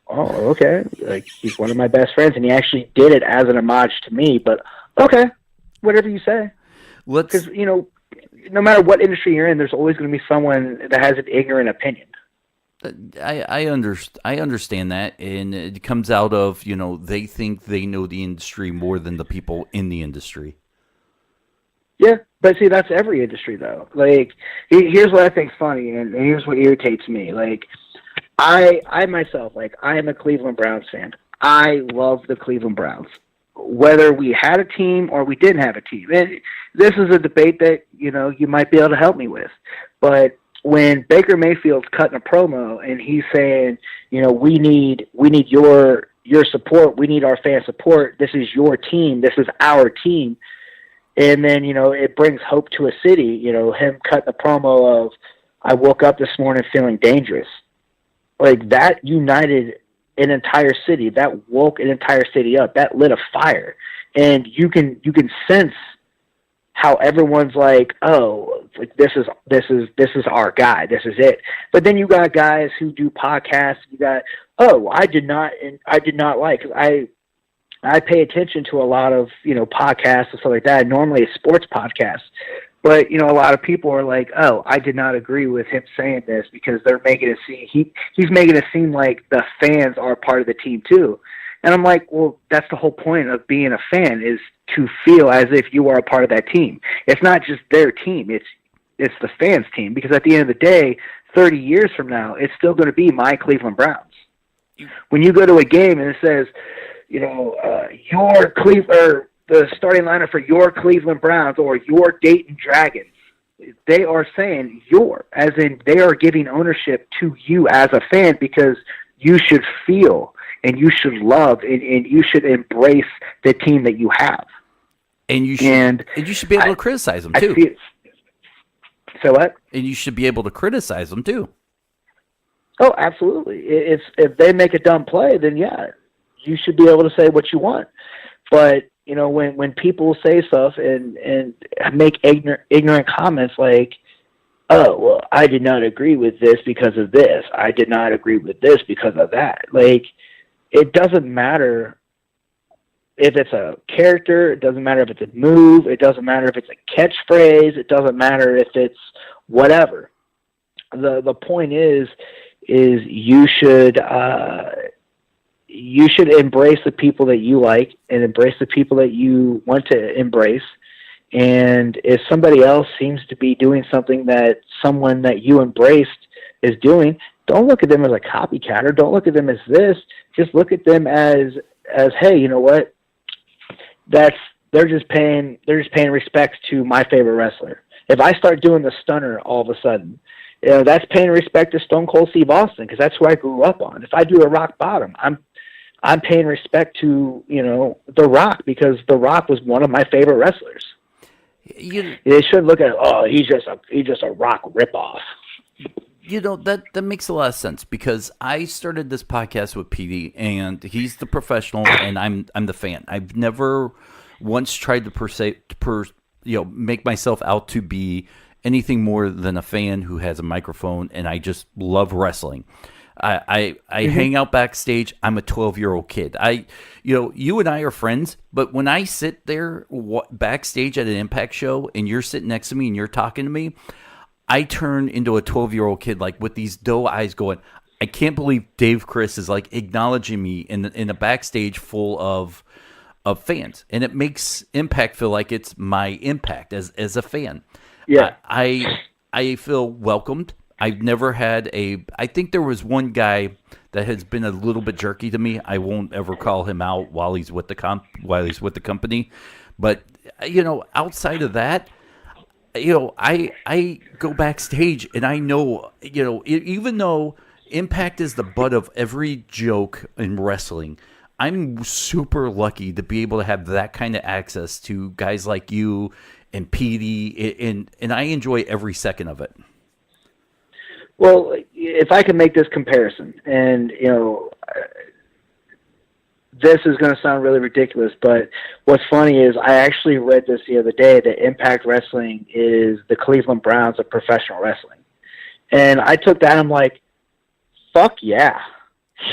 oh, okay. Like, he's one of my best friends, and he actually did it as an homage to me. But okay, whatever you say. Because no matter what industry you're in, there's always going to be someone that has an ignorant opinion. I understand that, and it comes out of, they think they know the industry more than the people in the industry. Yeah, but see, that's every industry, though. Like, here's what I think's funny, and here's what irritates me. Like, I myself, I am a Cleveland Browns fan. I love the Cleveland Browns, whether we had a team or we didn't have a team. And this is a debate that, you might be able to help me with. But when Baker Mayfield's cutting a promo and he's saying, we need your support, we need our fan support, this is your team, this is our team. And then, it brings hope to a city, him cutting a promo of, I woke up this morning feeling dangerous. Like, that united an entire city. That woke an entire city up. That lit a fire. And you can sense how everyone's like, oh, like this is our guy. This is it. But then you got guys who do podcasts. You got, oh, I did not like, 'cause I pay attention to a lot of, podcasts and stuff like that. Normally it's sports podcasts. But, a lot of people are like, oh, I did not agree with him saying this because they're making it seem, he's making it seem like the fans are part of the team too. And I'm like, well, that's the whole point of being a fan, is to feel as if you are a part of that team. It's not just their team. It's the fans' team, because at the end of the day, 30 years from now, it's still going to be my Cleveland Browns. When you go to a game and it says, your Cleveland, the starting lineup for your Cleveland Browns or your Dayton Dragons, they are saying your, as in they are giving ownership to you as a fan, because you should feel and you should love and you should embrace the team that you have. And you should be able to criticize them too. So what? And you should be able to criticize them too. Oh, absolutely. If they make a dumb play, then yeah, you should be able to say what you want. But when people say stuff and make ignorant comments like, oh, well, I did not agree with this because of this. I did not agree with this because of that. Like, it doesn't matter if it's a character. It doesn't matter if it's a move. It doesn't matter if it's a catchphrase. It doesn't matter if it's whatever. The point is you should embrace the people that you like and embrace the people that you want to embrace. And if somebody else seems to be doing something that someone that you embraced is doing, don't look at them as a copycat, or don't look at them as this. Just look at them as hey, you know what? They're just paying respects to my favorite wrestler. If I start doing the stunner all of a sudden, that's paying respect to Stone Cold Steve Austin, because that's who I grew up on. If I do a rock bottom, I'm paying respect to, The Rock, because The Rock was one of my favorite wrestlers. They should look at, he's just a Rock ripoff. That makes a lot of sense, because I started this podcast with Petey, and he's the professional, and I'm the fan. I've never once tried to make myself out to be anything more than a fan who has a microphone, and I just love wrestling. I hang out backstage. I'm a 12-year-old kid. You and I are friends, but when I sit there backstage at an Impact show and you're sitting next to me and you're talking to me, I turn into a 12-year-old kid, like with these doe eyes going, I can't believe Dave Crist is like acknowledging me in a backstage full of fans. And it makes Impact feel like it's my Impact as a fan. Yeah. I feel welcomed. I've never had I think there was one guy that has been a little bit jerky to me. I won't ever call him out while he's with the company. But, outside of that, I go backstage and I know, even though Impact is the butt of every joke in wrestling, I'm super lucky to be able to have that kind of access to guys like you and Petey, and I enjoy every second of it. Well, if I can make this comparison, and, this is going to sound really ridiculous, but what's funny is I actually read this the other day that Impact Wrestling is the Cleveland Browns of professional wrestling. And I took that and I'm like, fuck yeah.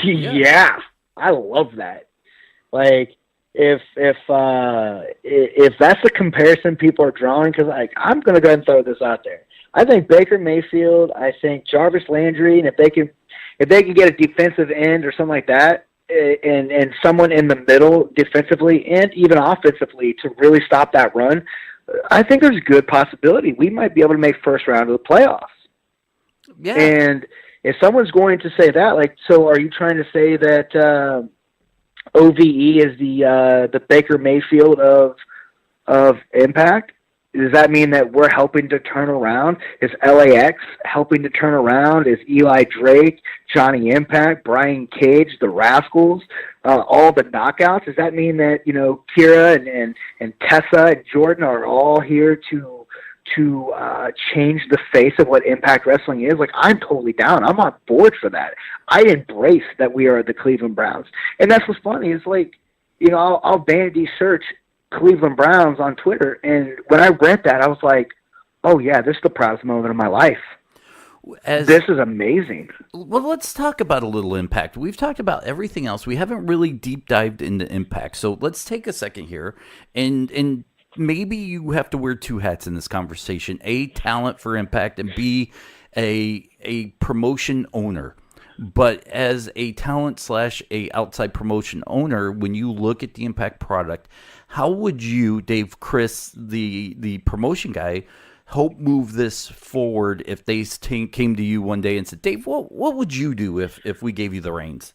Yeah. I love that. Like, if that's the comparison people are drawing, because I'm going to go ahead and throw this out there. I think Baker Mayfield, I think Jarvis Landry, and if they can get a defensive end or something like that, and someone in the middle defensively and even offensively to really stop that run, I think there's a good possibility we might be able to make first round of the playoffs. Yeah. And if someone's going to say that, so are you trying to say that OVE is the Baker Mayfield of Impact? Does that mean that we're helping to turn around? Is LAX helping to turn around? Is Eli Drake, Johnny Impact, Brian Cage, the Rascals, all the knockouts? Does that mean that, Kira and Tessa and Jordan are all here to change the face of what Impact Wrestling is? I'm totally down. I'm on board for that. I embrace that we are the Cleveland Browns. And that's what's funny is I'll vanity search Cleveland Browns on Twitter, and when I read that, I was like, oh yeah, this is the proudest moment of my life. This is amazing. Well, let's talk about a little Impact. We've talked about everything else. We haven't really deep dived into Impact. So let's take a second here, and maybe you have to wear two hats in this conversation: A, talent for Impact, and B, a promotion owner. But as a talent / a outside promotion owner, when you look at the Impact product, how would you, Dave Crist, the promotion guy, help move this forward if they came to you one day and said, Dave, what would you do if we gave you the reins?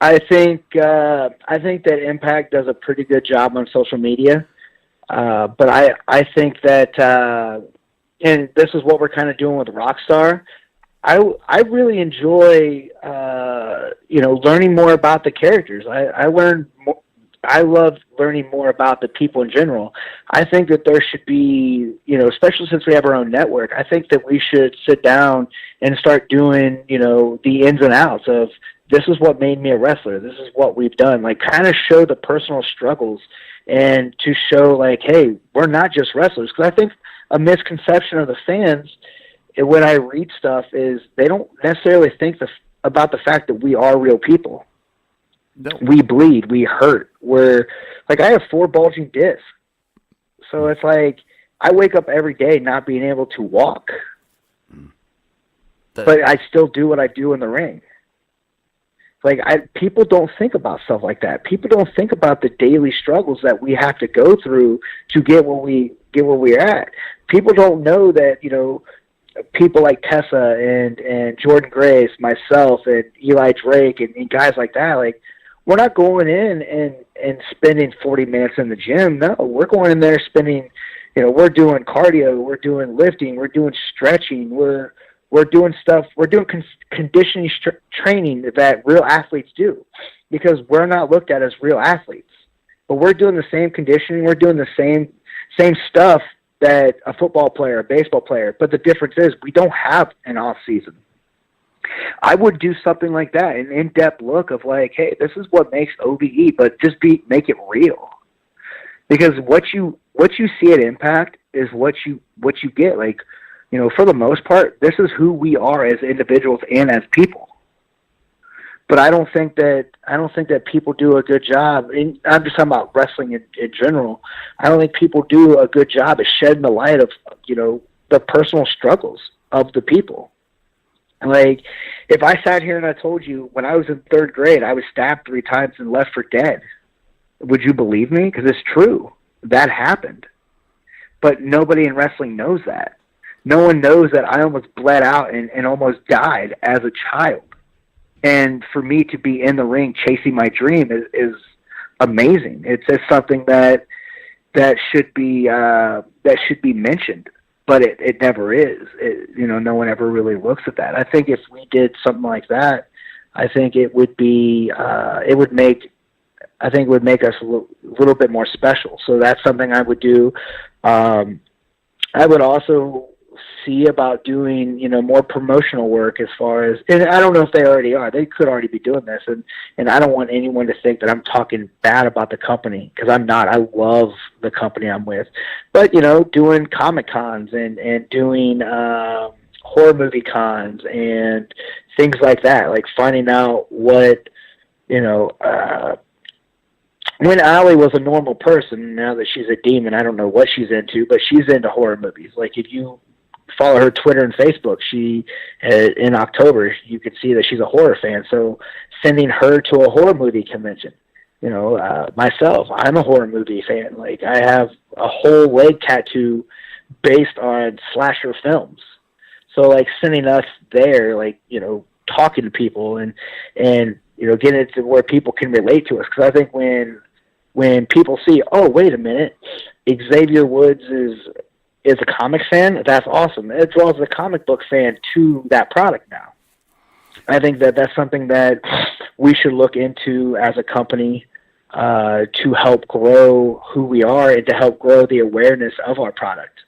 I think that Impact does a pretty good job on social media, but I think that and this is what we're kind of doing with Rockstar. I really enjoy learning more about the characters. I love learning more about the people in general. I think that there should be, especially since we have our own network, I think that we should sit down and start doing, the ins and outs of this is what made me a wrestler. This is what we've done. Kind of show the personal struggles and to show hey, we're not just wrestlers. Because I think a misconception of the fans when I read stuff is they don't necessarily think about the fact that we are real people. No. We bleed, we hurt. We're I have 4 bulging discs. So it's I wake up every day not being able to walk. But I still do what I do in the ring. People don't think about stuff like that. People don't think about the daily struggles that we have to go through to get where we're at. People don't know that, people like Tessa and Jordan Grace, myself, and Eli Drake, and guys like that, we're not going in and spending 40 minutes in the gym. No, we're going in there spending, we're doing cardio, we're doing lifting, we're doing stretching, we're doing stuff, we're doing conditioning training that real athletes do, because we're not looked at as real athletes. But we're doing the same conditioning, we're doing the same stuff that a football player, a baseball player, but the difference is we don't have an off season. I would do something like that, an in-depth look of hey, this is what makes OVE, but just make it real. Because what you see at Impact is what you get. You know, for the most part, this is who we are as individuals and as people. But I don't think that people do a good job. And I'm just talking about wrestling in general. I don't think people do a good job of shedding the light of, you know, the personal struggles of the people. Like, if I sat here and I told you when I was in 3rd grade I was stabbed 3 times and left for dead, would you believe me? Because it's true. That happened. But nobody in wrestling knows that. No one knows that I almost bled out and almost died as a child. And for me to be in the ring chasing my dream is amazing. It's something that should be mentioned, but it never is. You know, no one ever really looks at that. I think if we did something like that, I think it would be it would make us a little bit more special. So that's something I would do. I would also see about doing, you know, more promotional work as far as, and I don't know if they already are. They could already be doing this, and I don't want anyone to think that I'm talking bad about the company, because I'm not. I love the company I'm with. But, you know, doing Comic Cons and doing horror movie cons and things like that, like finding out what, you know, when Allie was a normal person, now that she's a demon, I don't know what she's into, but she's into horror movies. Like, if you follow her Twitter and Facebook, she in October you could see that she's a horror fan. So sending her to a horror movie convention, you know, myself, I'm a horror movie fan. Like, I have a whole leg tattoo based on slasher films. So, like, sending us there, like, you know, talking to people and you know, getting it to where people can relate to us. Because I think when people see, oh, wait a minute, Xavier Woods is a comic fan, that's awesome. It draws the comic book fan to that product now. I think that's something that we should look into as a company to help grow who we are and to help grow the awareness of our product.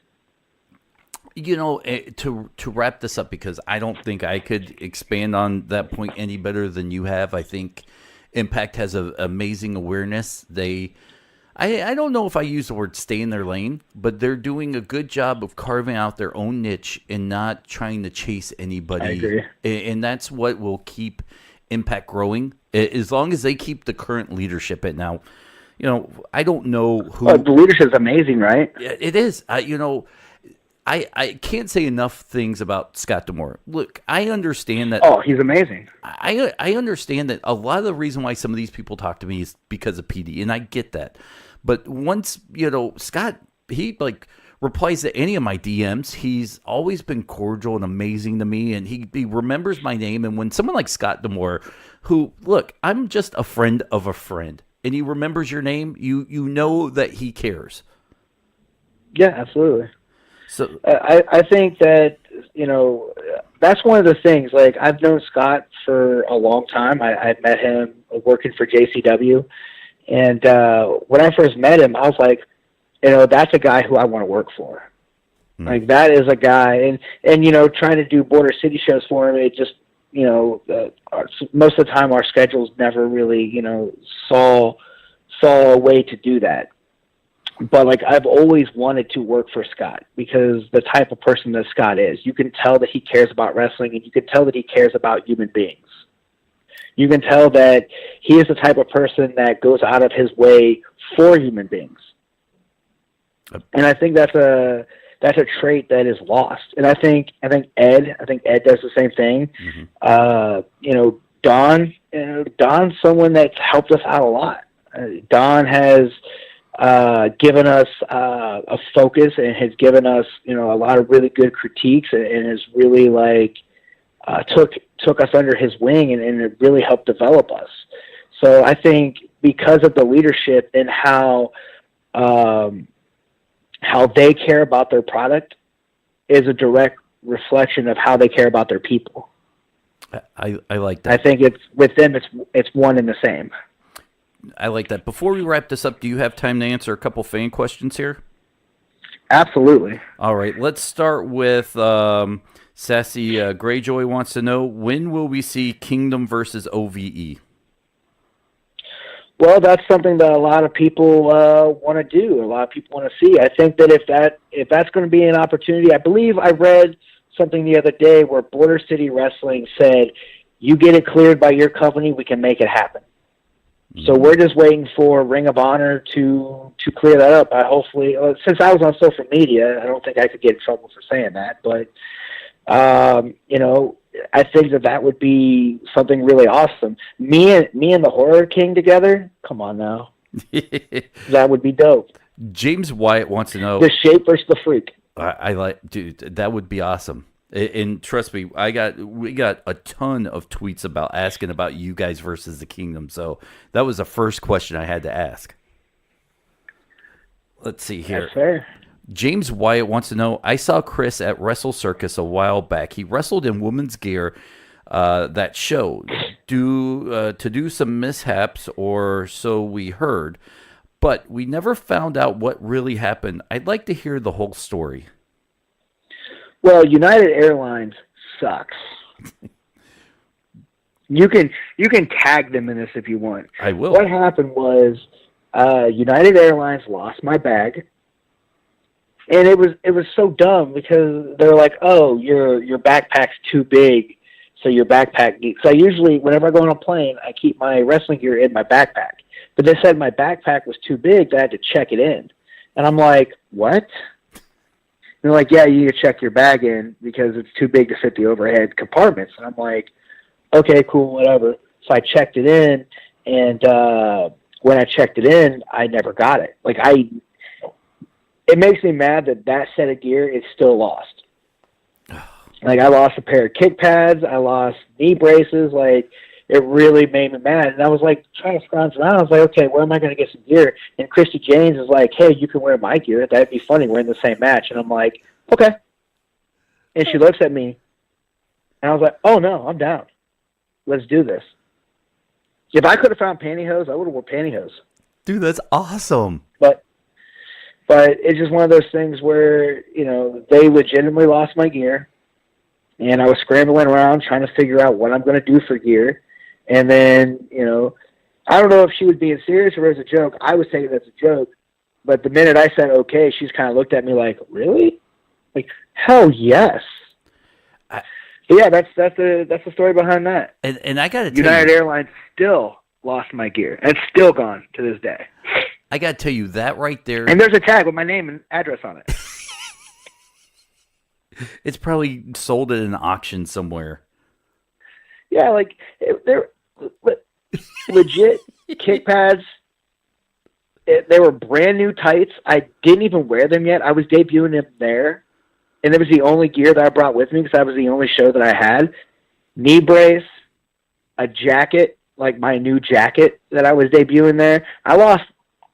You know, to wrap this up, because I don't think I could expand on that point any better than you have. I think Impact has an amazing awareness. I don't know if I use the word stay in their lane, but they're doing a good job of carving out their own niche and not trying to chase anybody. I agree. And that's what will keep Impact growing, as long as they keep the current leadership. And now, you know, I don't know who... the leadership is amazing, right? It is. You know, I can't say enough things about Scott D'Amore. Look, I understand that... Oh, he's amazing. I understand that a lot of the reason why some of these people talk to me is because of PD, and I get that. But once, you know, Scott, he, like, replies to any of my DMs. He's always been cordial and amazing to me, and he remembers my name. And when someone like Scott D'Amore, who, look, I'm just a friend of a friend, and he remembers your name, you know that he cares. Yeah, absolutely. So I think that, you know, that's one of the things. Like, I've known Scott for a long time. I met him working for JCW. And when I first met him, I was like, you know, that's a guy who I want to work for. Mm. Like, that is a guy. And you know, trying to do Border City shows for him, it just, you know, most of the time our schedules never really, you know, saw a way to do that. But, like, I've always wanted to work for Scott because the type of person that Scott is. You can tell that he cares about wrestling, and you can tell that he cares about human beings. You can tell that he is the type of person that goes out of his way for human beings. And I think that's a trait that is lost. And I think Ed does the same thing. Mm-hmm. You know, Don's someone that's helped us out a lot. Don has given us a focus and has given us, you know, a lot of really good critiques and has really, like, took us under his wing and it really helped develop us. So I think because of the leadership and how they care about their product is a direct reflection of how they care about their people. I like that. I think it's with them, it's one and the same. I like that. Before we wrap this up, do you have time to answer a couple fan questions here? Absolutely. All right. Let's start with Sassy Greyjoy wants to know, when will we see Kingdom versus OVE? Well, that's something that a lot of people want to do. A lot of people want to see. I think that if that's going to be an opportunity, I believe I read something the other day where Border City Wrestling said, "You get it cleared by your company, we can make it happen." Mm-hmm. So we're just waiting for Ring of Honor to clear that up. Hopefully, since I was on social media, I don't think I could get in trouble for saying that, but I think that would be something really awesome. Me and the Horror King together. Come on now, that would be dope. James Wyatt wants to know the Shape versus the Freak. I like, dude. That would be awesome. And trust me, we got a ton of tweets asking about you guys versus the Kingdom. So that was the first question I had to ask. Let's see here. That's fair. James Wyatt wants to know, I saw Chris at Wrestle Circus a while back. He wrestled in women's gear that show to do some mishaps, or so we heard. But we never found out what really happened. I'd like to hear the whole story. Well, United Airlines sucks. You can tag them in this if you want. I will. What happened was United Airlines lost my bag. And it was so dumb because they're like, "Oh, your backpack's too big, so your backpack needs." So I usually, whenever I go on a plane, I keep my wrestling gear in my backpack. But they said my backpack was too big, that I had to check it in. And I'm like, "What?" And they're like, "Yeah, you need to check your bag in because it's too big to fit the overhead compartments." And I'm like, "Okay, cool, whatever." So I checked it in, and when I checked it in, I never got it. It makes me mad that set of gear is still lost. Like, I lost a pair of kick pads. I lost knee braces. Like, it really made me mad. And I was, like, trying to scrounge around. I was like, okay, where am I going to get some gear? And Christy James is like, hey, you can wear my gear. That'd be funny. We're in the same match. And I'm like, okay. And she looks at me. And I was like, oh, no, I'm down. Let's do this. If I could have found pantyhose, I would have worn pantyhose. Dude, that's awesome. But it's just one of those things where, they legitimately lost my gear. And I was scrambling around trying to figure out what I'm going to do for gear. And then, I don't know if she was being serious or it was a joke. I was saying that's a joke. But the minute I said okay, she's kind of looked at me like, really? Like, hell yes. Yeah, that's the story behind that. And I got to tell United Airlines still lost my gear. And it's still gone to this day. I got to tell you, that right there... And there's a tag with my name and address on it. It's probably sold at an auction somewhere. Yeah, they're legit kick pads. They were brand new tights. I didn't even wear them yet. I was debuting them there. And it was the only gear that I brought with me because that was the only show that I had. Knee brace, a jacket, like my new jacket that I was debuting there. I lost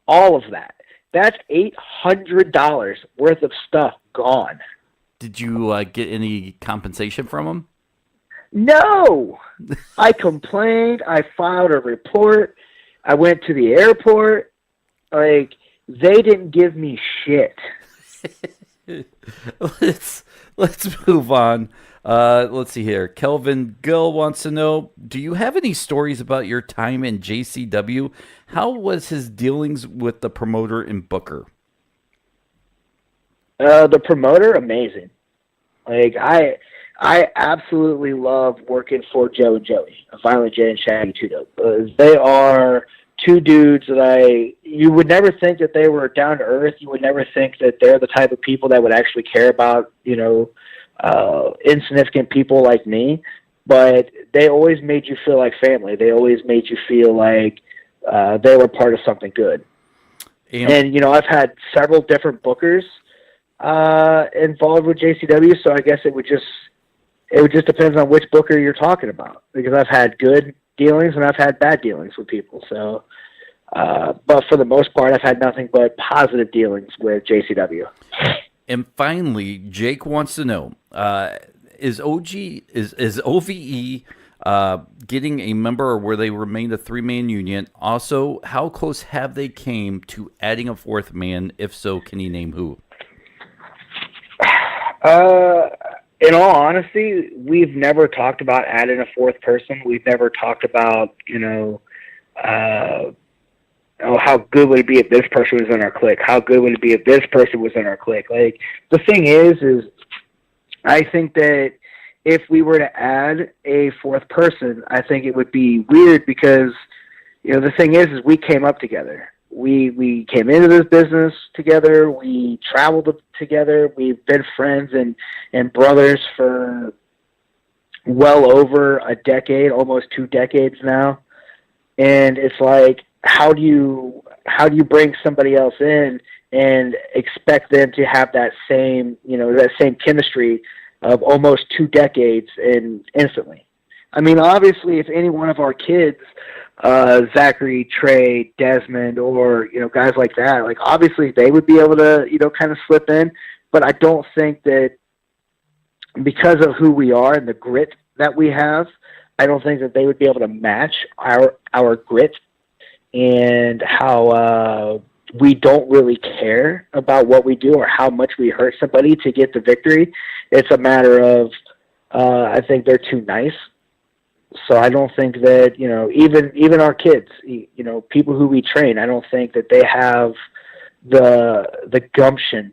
all of that. That's $800 worth of stuff gone. Did you get any compensation from them? No. I complained. I filed a report. I went to the airport. They didn't give me shit. Let's move on. Let's see here. Kelvin Gill wants to know, do you have any stories about your time in JCW? How was his dealings with the promoter and booker? The promoter, amazing. I absolutely love working for Joe and Joey, Violent J and Shaggy Tudo. They are two dudes that you would never think that they were down to earth. You would never think that they're the type of people that would actually care about, insignificant people like me. But they always made you feel like family. They always made you feel like they were part of something good. And I've had several different bookers involved with JCW, so I guess it would just depend on which booker you're talking about, because I've had good dealings and I've had bad dealings with people. So, but for the most part, I've had nothing but positive dealings with JCW. And finally, Jake wants to know: is OVE getting a member, or where they remain a 3-man union? Also, how close have they came to adding a 4th man? If so, can you name who? In all honesty, we've never talked about adding a 4th person. We've never talked about, oh, how good would it be if this person was in our clique? How good would it be if this person was in our clique? Like, the thing is I think that if we were to add a fourth person, I think it would be weird because, the thing is we came up together. We came into this business together. We traveled together. We've been friends and brothers for well over a decade, almost 2 decades now. And it's like, how do you bring somebody else in and expect them to have that same chemistry of almost 2 decades and instantly? I mean, obviously, if any one of our kids, Zachary, Trey, Desmond, or, guys like that, like, obviously they would be able to, kind of slip in. But I don't think that because of who we are and the grit that we have, I don't think that they would be able to match our grit and how we don't really care about what we do or how much we hurt somebody to get the victory. It's a matter of, I think they're too nice. So I don't think that, even our kids, people who we train, I don't think that they have the gumption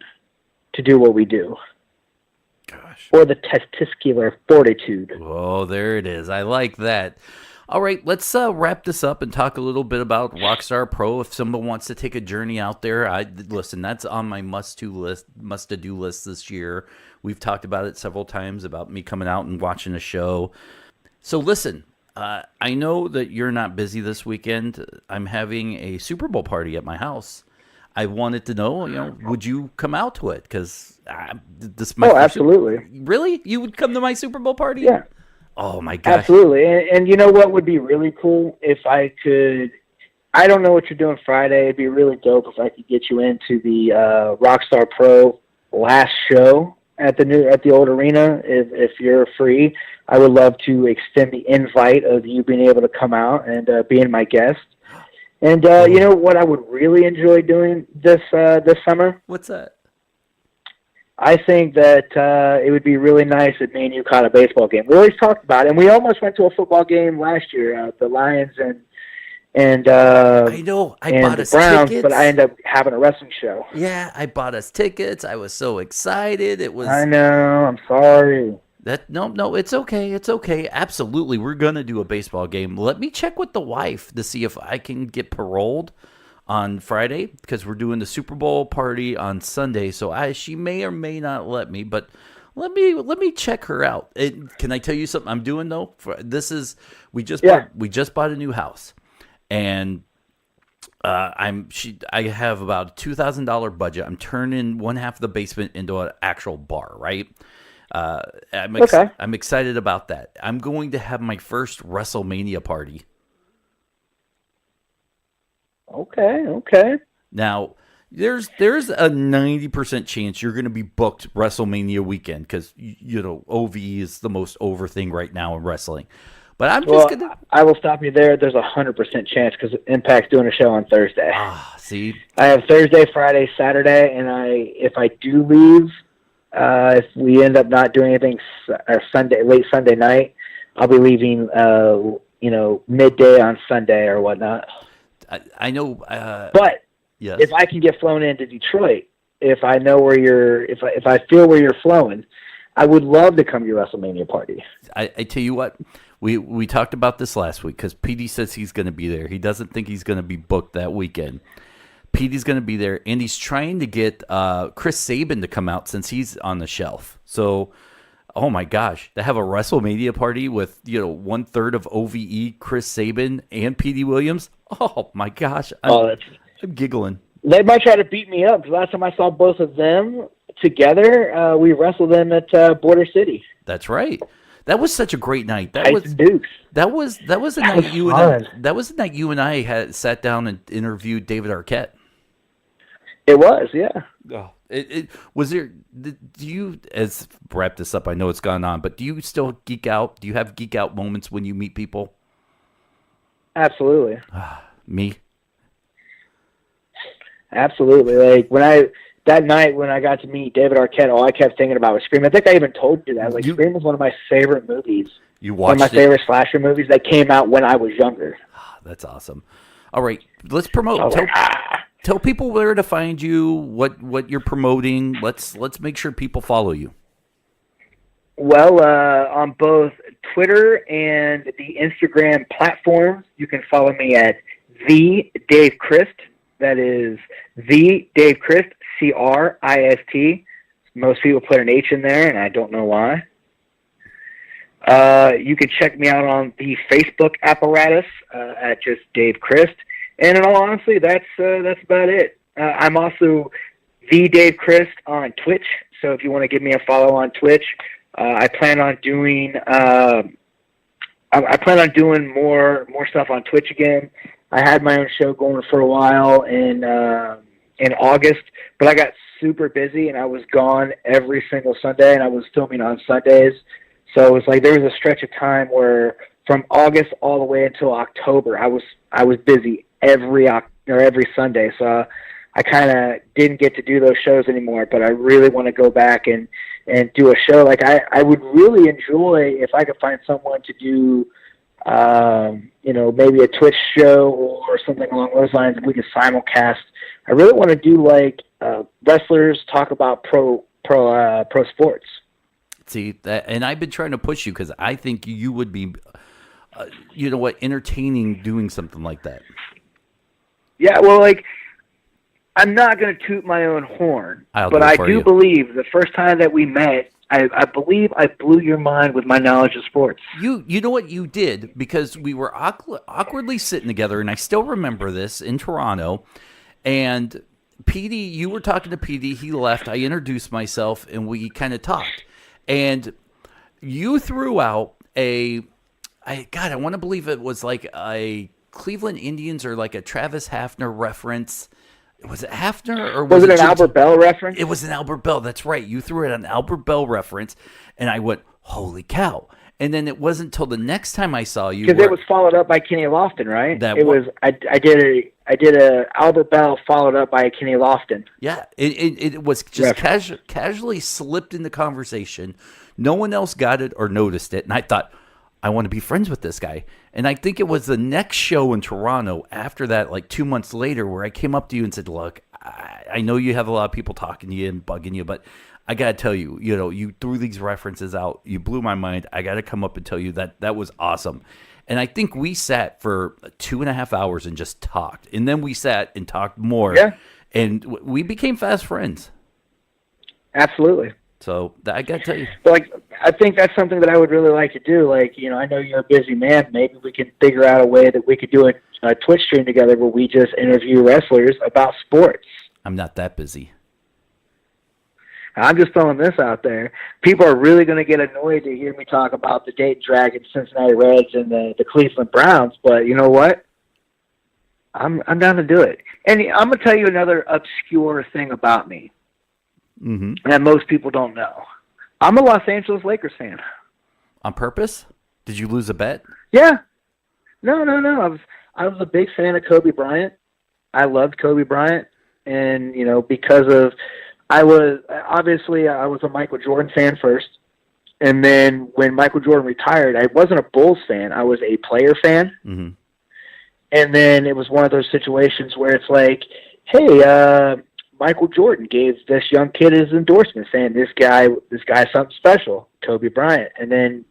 to do what we do. Gosh. Or the testicular fortitude. Oh, there it is. I like that. All right, let's wrap this up and talk a little bit about Rockstar Pro. If someone wants to take a journey out there, listen, that's on my must-to do list this year. We've talked about it several times about me coming out and watching a show. So listen, I know that you're not busy this weekend. I'm having a Super Bowl party at my house. I wanted to know, would you come out to it? Because this might. Oh, absolutely. Really? You would come to my Super Bowl party? Yeah. Oh my gosh. Absolutely. And you know what would be really cool if I could? I don't know what you're doing Friday. It'd be really dope if I could get you into the Rockstar Pro last show at the old arena. If you're free, I would love to extend the invite of you being able to come out and being my guest. And you know what I would really enjoy doing this summer? What's that? I think that it would be really nice if me and you caught a baseball game. We always talked about it, and we almost went to a football game last year, the Lions and I know. I bought the us Browns, tickets. but I ended up having a wrestling show. Yeah, I bought us tickets. I was so excited. It was. I know. I'm sorry. No, it's okay. It's okay. Absolutely. We're going to do a baseball game. Let me check with the wife to see if I can get paroled on Friday because we're doing the Super Bowl party on Sunday. So she may or may not let me, but let me check her out. Can I tell you something I'm doing though? We just bought a new house, and I have about a $2,000 budget. I'm turning one half of the basement into an actual bar, right? I'm excited about that. I'm going to have my first WrestleMania party. Okay. Now, there's a 90% chance you're going to be booked WrestleMania weekend because OVE is the most over thing right now in wrestling. But I will stop you there. There's 100% chance because Impact's doing a show on Thursday. See, I have Thursday, Friday, Saturday, and if I do leave. If we end up not doing anything late Sunday night, I'll be leaving, midday on Sunday or whatnot. I know. But yes. If I can get flown into Detroit, if I know where if I feel where you're flowing, I would love to come to your WrestleMania party. I tell you what, we talked about this last week because Petey says he's going to be there. He doesn't think he's going to be booked that weekend. Petey's going to be there, and he's trying to get Chris Sabin to come out since he's on the shelf. So, oh my gosh, to have a WrestleMania party with 1/3 of OVE, Chris Sabin, and Petey Williams. Oh my gosh, I'm giggling. They might try to beat me up. Last time I saw both of them together, we wrestled them at Border City. That's right. That was such a great night. That was Dukes. That was the night you and I. That was the night you and I had sat down and interviewed David Arquette. It was, yeah. Oh, it was there. Do you, as wrap this up? I know it's gone on, but do you still geek out? Do you have geek out moments when you meet people? Absolutely. Me. Absolutely. Like that night when I got to meet David Arquette, all I kept thinking about was Scream. I think I even told you that. Scream was one of my favorite movies. You watched one of my favorite slasher movies that came out when I was younger. That's awesome. All right, let's promote. Oh, Tell people where to find you, what you're promoting. Let's make sure people follow you. Well, on both Twitter and the Instagram platforms, you can follow me at the Dave Crist. That is the Dave Crist, Crist. Most people put an H in there, and I don't know why. You can check me out on the Facebook apparatus at just Dave Crist. And in all honesty, that's about it. I'm also the Dave Crist on Twitch. So if you want to give me a follow on Twitch, I plan on doing more stuff on Twitch again. I had my own show going for a while in August, but I got super busy and I was gone every single Sunday, and I was filming on Sundays. So it was like there was a stretch of time where from August all the way until October, I was busy every Sunday. So I kind of didn't get to do those shows anymore, but I really want to go back and do a show. Like I would really enjoy if I could find someone to do, maybe a Twitch show or something along those lines. We could simulcast. I really want to do like wrestlers talk about pro sports. See that, and I've been trying to push you because I think you would be, entertaining doing something like that. Yeah, well, like, I'm not going to toot my own horn, but I do believe the first time that we met, I believe I blew your mind with my knowledge of sports. You know what you did, because we were awkwardly sitting together, and I still remember this in Toronto, and Petey, you were talking to Petey, he left, I introduced myself, and we kind of talked, and you threw out I want to believe it was like a Cleveland Indians or like a Travis Hafner reference. Was it Hafner or was it an Albert Bell reference? It was an Albert Bell. That's right. You threw it an Albert Bell reference, and I went, "Holy cow!" And then it wasn't until the next time I saw you because it was followed up by Kenny Lofton, right? I did a Albert Bell followed up by a Kenny Lofton. Yeah, it was just casually slipped in the conversation. No one else got it or noticed it, and I thought, I want to be friends with this guy. And I think it was the next show in Toronto after that, like 2 months later, where I came up to you and said, look, I know you have a lot of people talking to you and bugging you, but I got to tell you, you threw these references out. You blew my mind. I got to come up and tell you that was awesome. And I think we sat for 2.5 hours and just talked. And then we sat and talked more. Yeah. And we became fast friends. Absolutely. So I got to tell you. But I think that's something that I would really like to do. I know you're a busy man. Maybe we can figure out a way that we could do a Twitch stream together where we just interview wrestlers about sports. I'm not that busy. I'm just throwing this out there. People are really going to get annoyed to hear me talk about the Dayton Dragons, Cincinnati Reds, and the Cleveland Browns. But you know what? I'm down to do it. And I'm going to tell you another obscure thing about me. Mm-hmm. That most people don't know. I'm a Los Angeles Lakers fan. On purpose? Did you lose a bet? Yeah. No. I was a big fan of Kobe Bryant. I loved Kobe Bryant, and because of I was a Michael Jordan fan first, and then when Michael Jordan retired, I wasn't a Bulls fan. I was a player fan, mm-hmm. And then it was one of those situations where it's like, hey, Michael Jordan gave this young kid his endorsement saying this guy's something special, Kobe Bryant. And then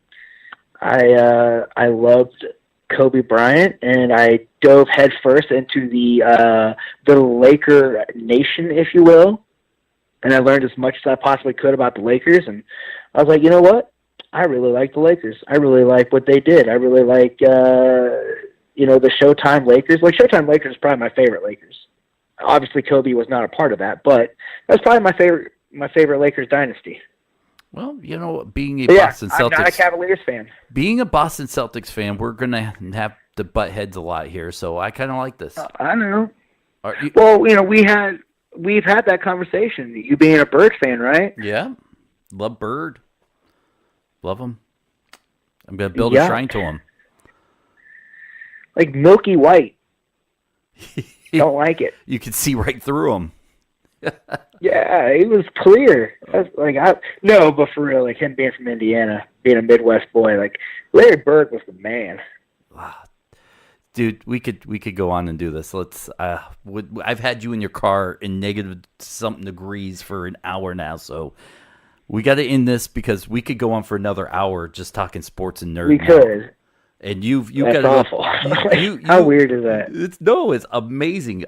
I loved Kobe Bryant, and I dove headfirst into the Laker nation, if you will. And I learned as much as I possibly could about the Lakers, and I was like, you know what? I really like the Lakers. I really like what they did. I really like the Showtime Lakers. Like, Showtime Lakers is probably my favorite Lakers. Obviously, Kobe was not a part of that, but that's probably my favorite Lakers dynasty. Well, being a Boston Celtics, I'm not a Cavaliers fan. Being a Boston Celtics fan, we're gonna have to butt heads a lot here. So I kind of like this. I know. Well, we've had that conversation. You being a Bird fan, right? Yeah, love Bird, love him. I'm gonna build a shrine to him. Like milky white. Don't like it. You can see right through him. Yeah, it was clear. But for real, like him being from Indiana, being a Midwest boy, like Larry Bird was the man. Dude, we could go on and do this. Let's. I've had you in your car in negative something degrees for an hour now, so we got to end this because we could go on for another hour just talking sports and nerd. We could. And you That's got awful. How weird is that? It's amazing.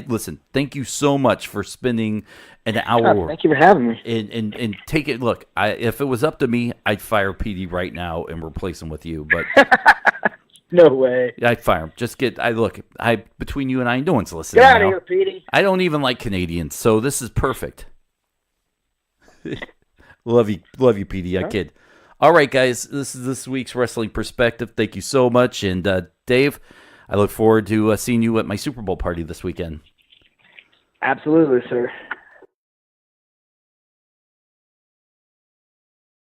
Listen. Thank you so much for spending an hour. Oh, thank you for having me. And take it. Look, if it was up to me, I'd fire Petey right now and replace him with you. But no way. I'd fire him. Between you and I, no one's listening. Get out of now. here, Petey. I don't even like Canadians, so this is perfect. Love you, Petey. I kid. All right, guys, this is this week's Wrestling Perspective. Thank you so much. And Dave, I look forward to seeing you at my Super Bowl party this weekend. Absolutely, sir.